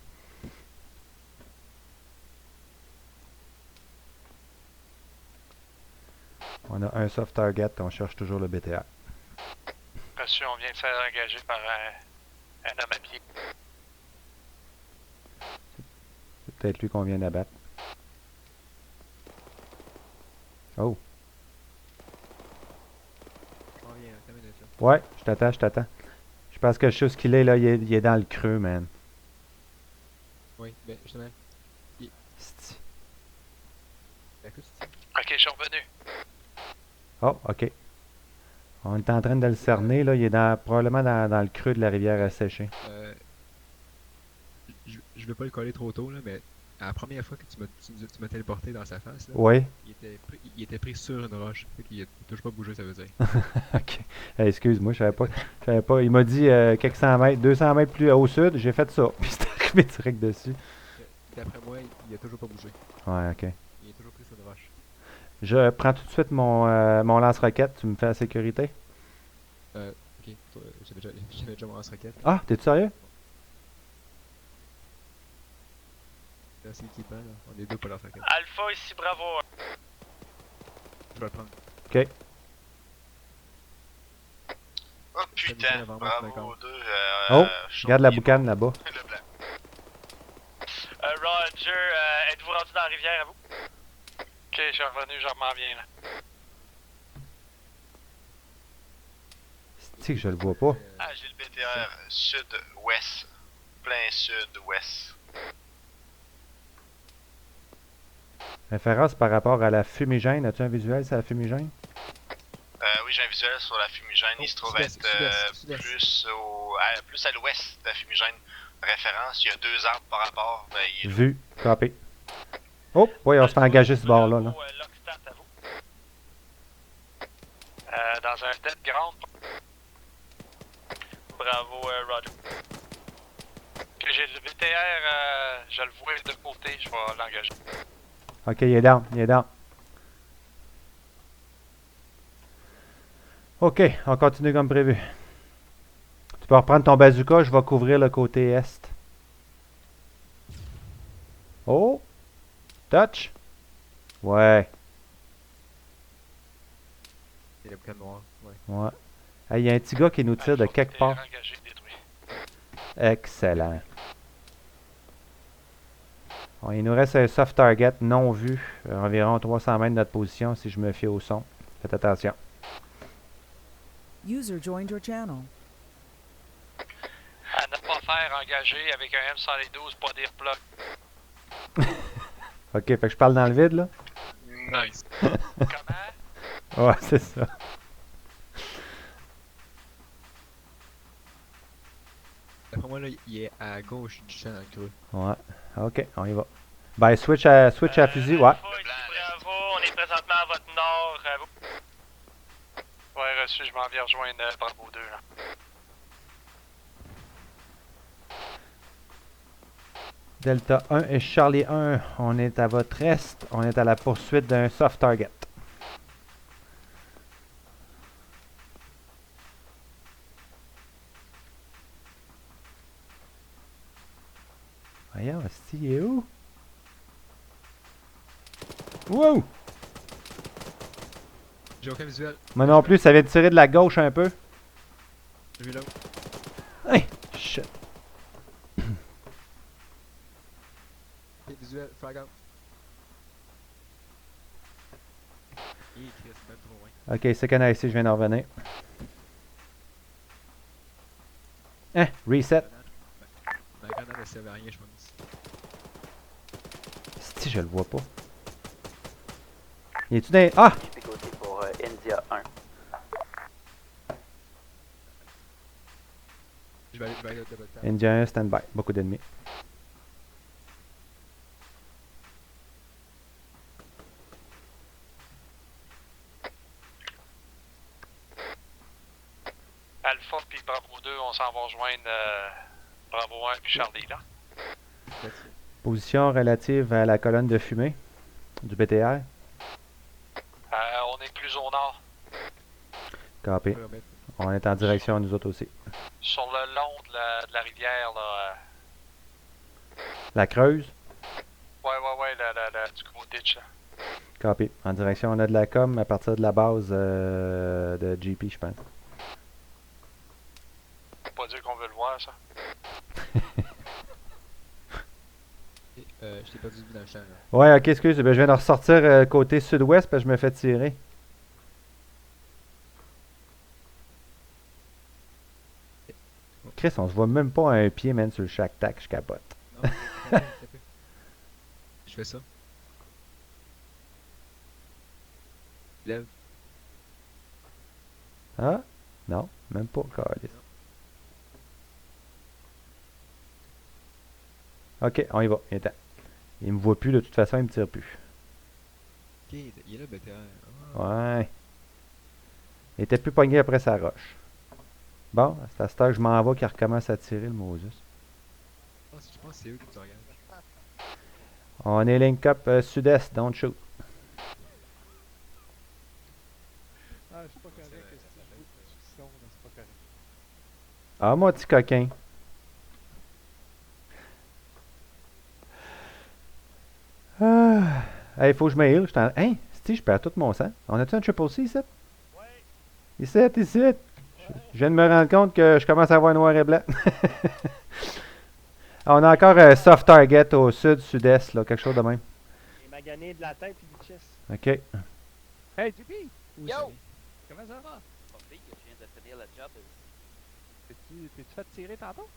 On a un soft target, on cherche toujours le BTR. Reçu, on vient de se faire engager par un homme à pied. C'est peut-être lui qu'on vient d'abattre. Oh. Je reviens, attends une minute, là. Ouais, je t'attends, je t'attends. Je pense que je sais où ce qu'il est, là. Il est dans le creux, man. Oui, ben justement. C'ti. Ben écoute, c'est Ok, je suis revenu. Oh, OK. On est en train de le cerner, là. Il est probablement dans le creux de la rivière asséchée. je veux pas le coller trop tôt, là, mais à la première fois que tu m'as téléporté dans sa face, là, Oui. il était pris sur une roche. Fait qu'il a toujours pas bougé, ça veut dire. OK. Hey, excuse-moi, je savais pas. Je savais pas. Il m'a dit quelques 100 mètres, 200 mètres plus au sud. J'ai fait ça. Puis c'est arrivé direct dessus. D'après moi, il a toujours pas bougé. Ouais, OK. Il est toujours pris sur une roche. Je prends tout de suite mon lance-roquette. Tu me fais la sécurité? Ok, j'avais déjà mon lance-roquette. Ah, t'es-tu sérieux? Là, c'est l'équipement, là. On est deux pour lance-roquette. Alpha, ici Bravo 1. Je vais le prendre. OK. Oh putain, Bravo, bravo 2. Oh, regarde la boucane là-bas. Le blanc. Roger, êtes-vous rendu dans la rivière à vous? Ok, je suis revenu, je m'en viens là. C'est que je le vois pas. Ah, j'ai le BTR sud-ouest. Plein sud-ouest. Référence par rapport à la fumigène. As-tu un visuel sur la fumigène? Oui, j'ai un visuel sur la fumigène. Il se trouve sud-est, être sud-est. plus à l'ouest de la fumigène. Référence, il y a 2 arbres par rapport. Ben, il est Vu. Copé. Oh, oui, on se fait engager ce bord-là. Là. Lockstart à vous. Dans un tête grande. Bravo, Roger. Ok, j'ai le VTR, je le vois de côté, je vais l'engager. OK, il est down. Il est down. OK, on continue comme prévu. Tu peux reprendre ton bazooka, je vais couvrir le côté est. Oh! Touch! Ouais. C'est la boucane noire. Ouais. Hey, il y a un petit gars qui nous tire de quelque part. Engagé, détruit. Excellent. Bon, il nous reste un soft target non vu, environ 300 mètres de notre position si je me fie au son. Faites attention. User joined your channel. À ne pas faire engager avec un M112, pas des replogs. Ok, fait que je parle dans le vide là? Nice. Comment? Ouais, c'est ça. D'après moi, là, il est à gauche du champ dans le creux. Ouais. Ok, on y va. Ben, switch à fusil, ouais. Bravo, on est présentement à votre nord. Ouais, reçu, je m'en viens rejoindre Bravo 2 là. Delta 1 et Charlie 1, on est à votre est. On est à la poursuite d'un soft target. Voyons, Asti, il est où? Wow! J'ai aucun visuel. Moi non plus, ça vient de tirer de la gauche un peu. J'ai vu là. Hey! Shit. Ok, visuel, frag out. Il est triste, même trop loin. Ok, second IC, je viens d'en revenir. Hein? Reset. Ma grenade, elle servait à rien, je pense. Si je le vois pas. Il est-tu dans... Ah! Pour India 1. Je vais aller au double tap. Indien, stand-by. Beaucoup d'ennemis. Alpha puis Bravo 2, on s'en va rejoindre Bravo 1 puis Charlie là. Position relative à la colonne de fumée du BTR. On est plus au nord, Copy. On est en direction, nous autres aussi. sur le long de la rivière là. La Creuse. Ouais, du gros ditch là. Copy. En direction, on a de la com à partir de la base de GP, je pense. Faut pas dire qu'on veut le voir ça. Je t'ai pas vu dans le champ là. Ouais, ok, excuse. Ben, je viens de ressortir côté sud-ouest parce que je me fais tirer. Chris, on se voit même pas à un pied, man, sur le shack tac, je capote. Non, je fais ça. Lève. Ah? Non, même pas, câlisse. Ok, on y va, il est temps. Il me voit plus, de toute façon, il me tire plus. Ok, il est là, BTR. Ouais. Il était plus pogné après sa roche. Bon, c'est à cette heure que je m'en vais qu'il recommence à tirer, le Moses. Je pense que c'est eux qui nous regardent. On est link up sud-est, don't shoot. Ah, je suis pas correct. C'est un bout de discussion, mais c'est pas correct. Ah, mon petit coquin. Ah. Hey, faut que je me heal. Hein? Si, je perds tout mon sang. On a-tu un triple C ici? Ouais. Ici, ici. Je viens de me rendre compte que je commence à avoir noir et blanc. On a encore un soft target au sud-sud-est, là, quelque chose de même. Il m'a gagné de la tête et du chest. Ok. Hey, JP! Yo! Comment ça va? Pas pire, je viens de finir le job. T'es-tu fait tirer tantôt?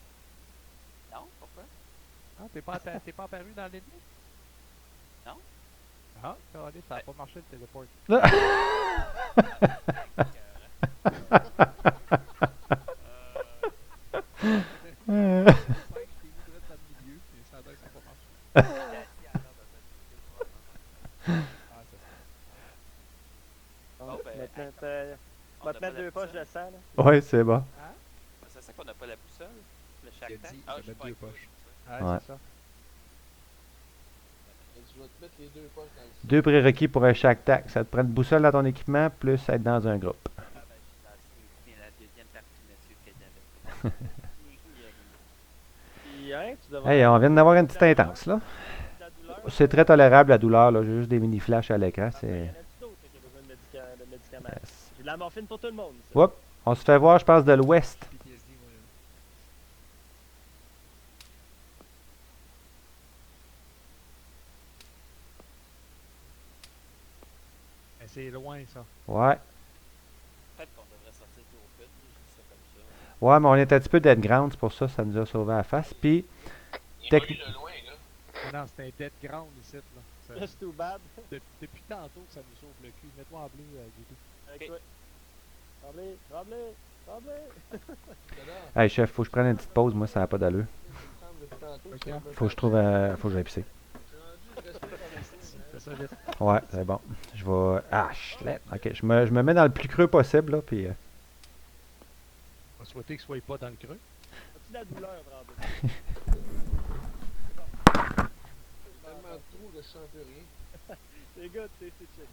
Non, pourquoi? Ah, t'es pas apparu dans l'ennemi? Non. Ah, regardez, ça a pas marché le téléport. On va te mettre deux poches de sang, là. Ouais, c'est bon. C'est ça qu'on n'a pas la boussole? Le Il a shack tac? dit, Ah, je je vais suis mettre pas deux avec toi, poches. Ouais, Ouais. c'est ça. Je vais te mettre les deux poches dans le 2 prérequis pour un shack tac. Ça te prend une boussole dans ton équipement, plus être dans un groupe. Ah, ben, je suis dans la deuxième partie, monsieur, que j'avais. Puis, hein, tu devrais... Hey, on vient d'avoir une petite intense, là. La douleur. C'est très tolérable, la douleur, là. J'ai juste des mini-flashs à l'écran, Il y en c'est... a d'autres qui ont besoin de médicaments. J'ai de la morphine pour tout le monde. ça. Oups, on se fait voir, je pense, de l'ouest. PTSD, moi, là. Mais c'est loin, ça. Ouais. Peut-être qu'on devrait sortir du open, je dis ça comme ça. Ouais, mais on est un petit peu dead ground, c'est pour ça ça nous a sauvé la face. Puis, Il Tec- m'a eu de loin, là. Ah non, c'est un dead ground ici, là. Ça- That's too bad. depuis tantôt que ça nous sauve le cul. Mets-toi en bleu, Guido. Avec toi. Tremblay, tremblay, tremblay. hey chef, faut que je prenne une petite pause, moi ça n'a pas d'allure. Faut que je trouve faut que j'aille pisser. Fais ça vite. Ouais, c'est bon. Je vais. Ah, chlet. Ok, je me mets dans le plus creux possible, là, puis. On va souhaiter qu'il soit pas dans le creux. As-tu de la douleur, Tremblay? Tellement trop que je sens plus rien. C'est good, c'est chill.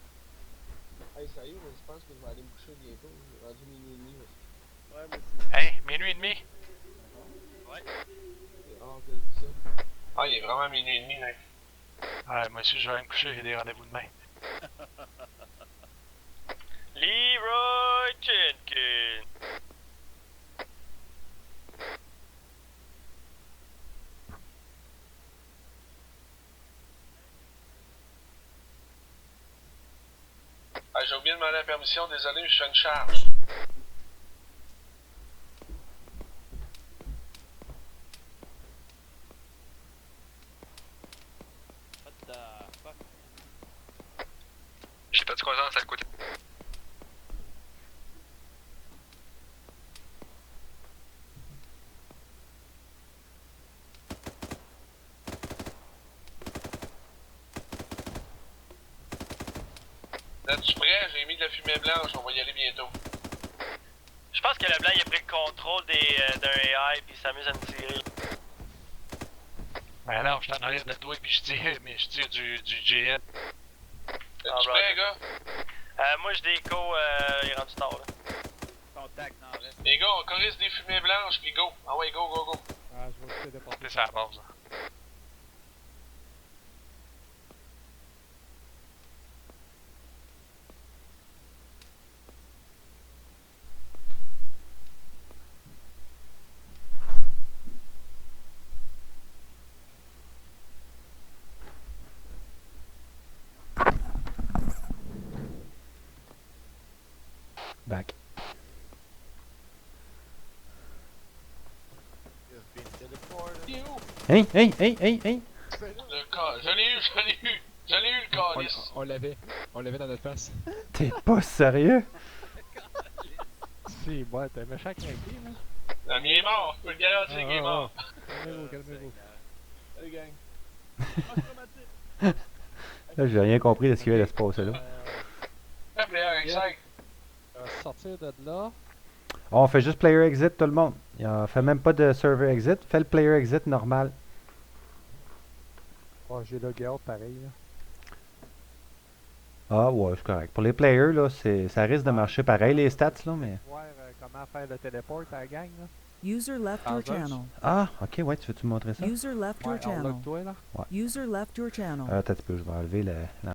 Hey, sérieux, mais je pense que je vais aller me coucher bientôt. J'ai rendu minuit et demi. là. Ouais, moi aussi. Hey, minuit et demi. C'est rare que je dis ça. Ah, il est vraiment minuit et demi, là. Ouais, moi aussi, je vais aller me coucher, j'ai des rendez-vous demain. Leroy Jenkins. Ah, j'ai oublié de demander la permission, désolé, je fais une charge. What the fuck? J'ai perdu conscience à le côté. Là-tu prêt? J'ai mis de la fumée blanche, on va y aller bientôt. Je pense que le blanc il a pris le contrôle d'un AI puis il s'amuse à me tirer. Ben non, je suis en arrière de toi puis je tire, mais je tire du GN. Là-tu prêt, gars? Moi je déco, il est rendu tard là. Contact nord-est. Les gars, on corrige des fumées blanches, puis go. Ah ouais, go, go, go. Ah, je vais essayer de porter. C'est ça la base. Back. Il est où? Hein, hein, hein, hein, hein. Le cas, je l'ai eu, le calice. On l'avait dans notre face. T'es pas sérieux? Si, ouais, t'es méchant craqué, là. Le mien est mort, je peux le garantir qu'il est mort. Calmez-vous, calmez-vous. Salut, gang. Là, j'ai rien compris de ce qui vient de se passer là. Fais player exit. Sortir de là. On fait juste player exit tout le monde. On fait même pas de server exit. Fais le player exit normal. Oh, j'ai logué out pareil, là. Ah ouais, c'est correct. Pour les players, là, ça risque de marcher pareil les stats là, mais. Voir comment faire le téléport à la gang, là. User left your channel. Ah, ok, ouais, tu veux-tu me montrer ça? User left your Ouais, channel. enlève-toi, là. User left your channel. Attends un petit peu, je vais enlever le.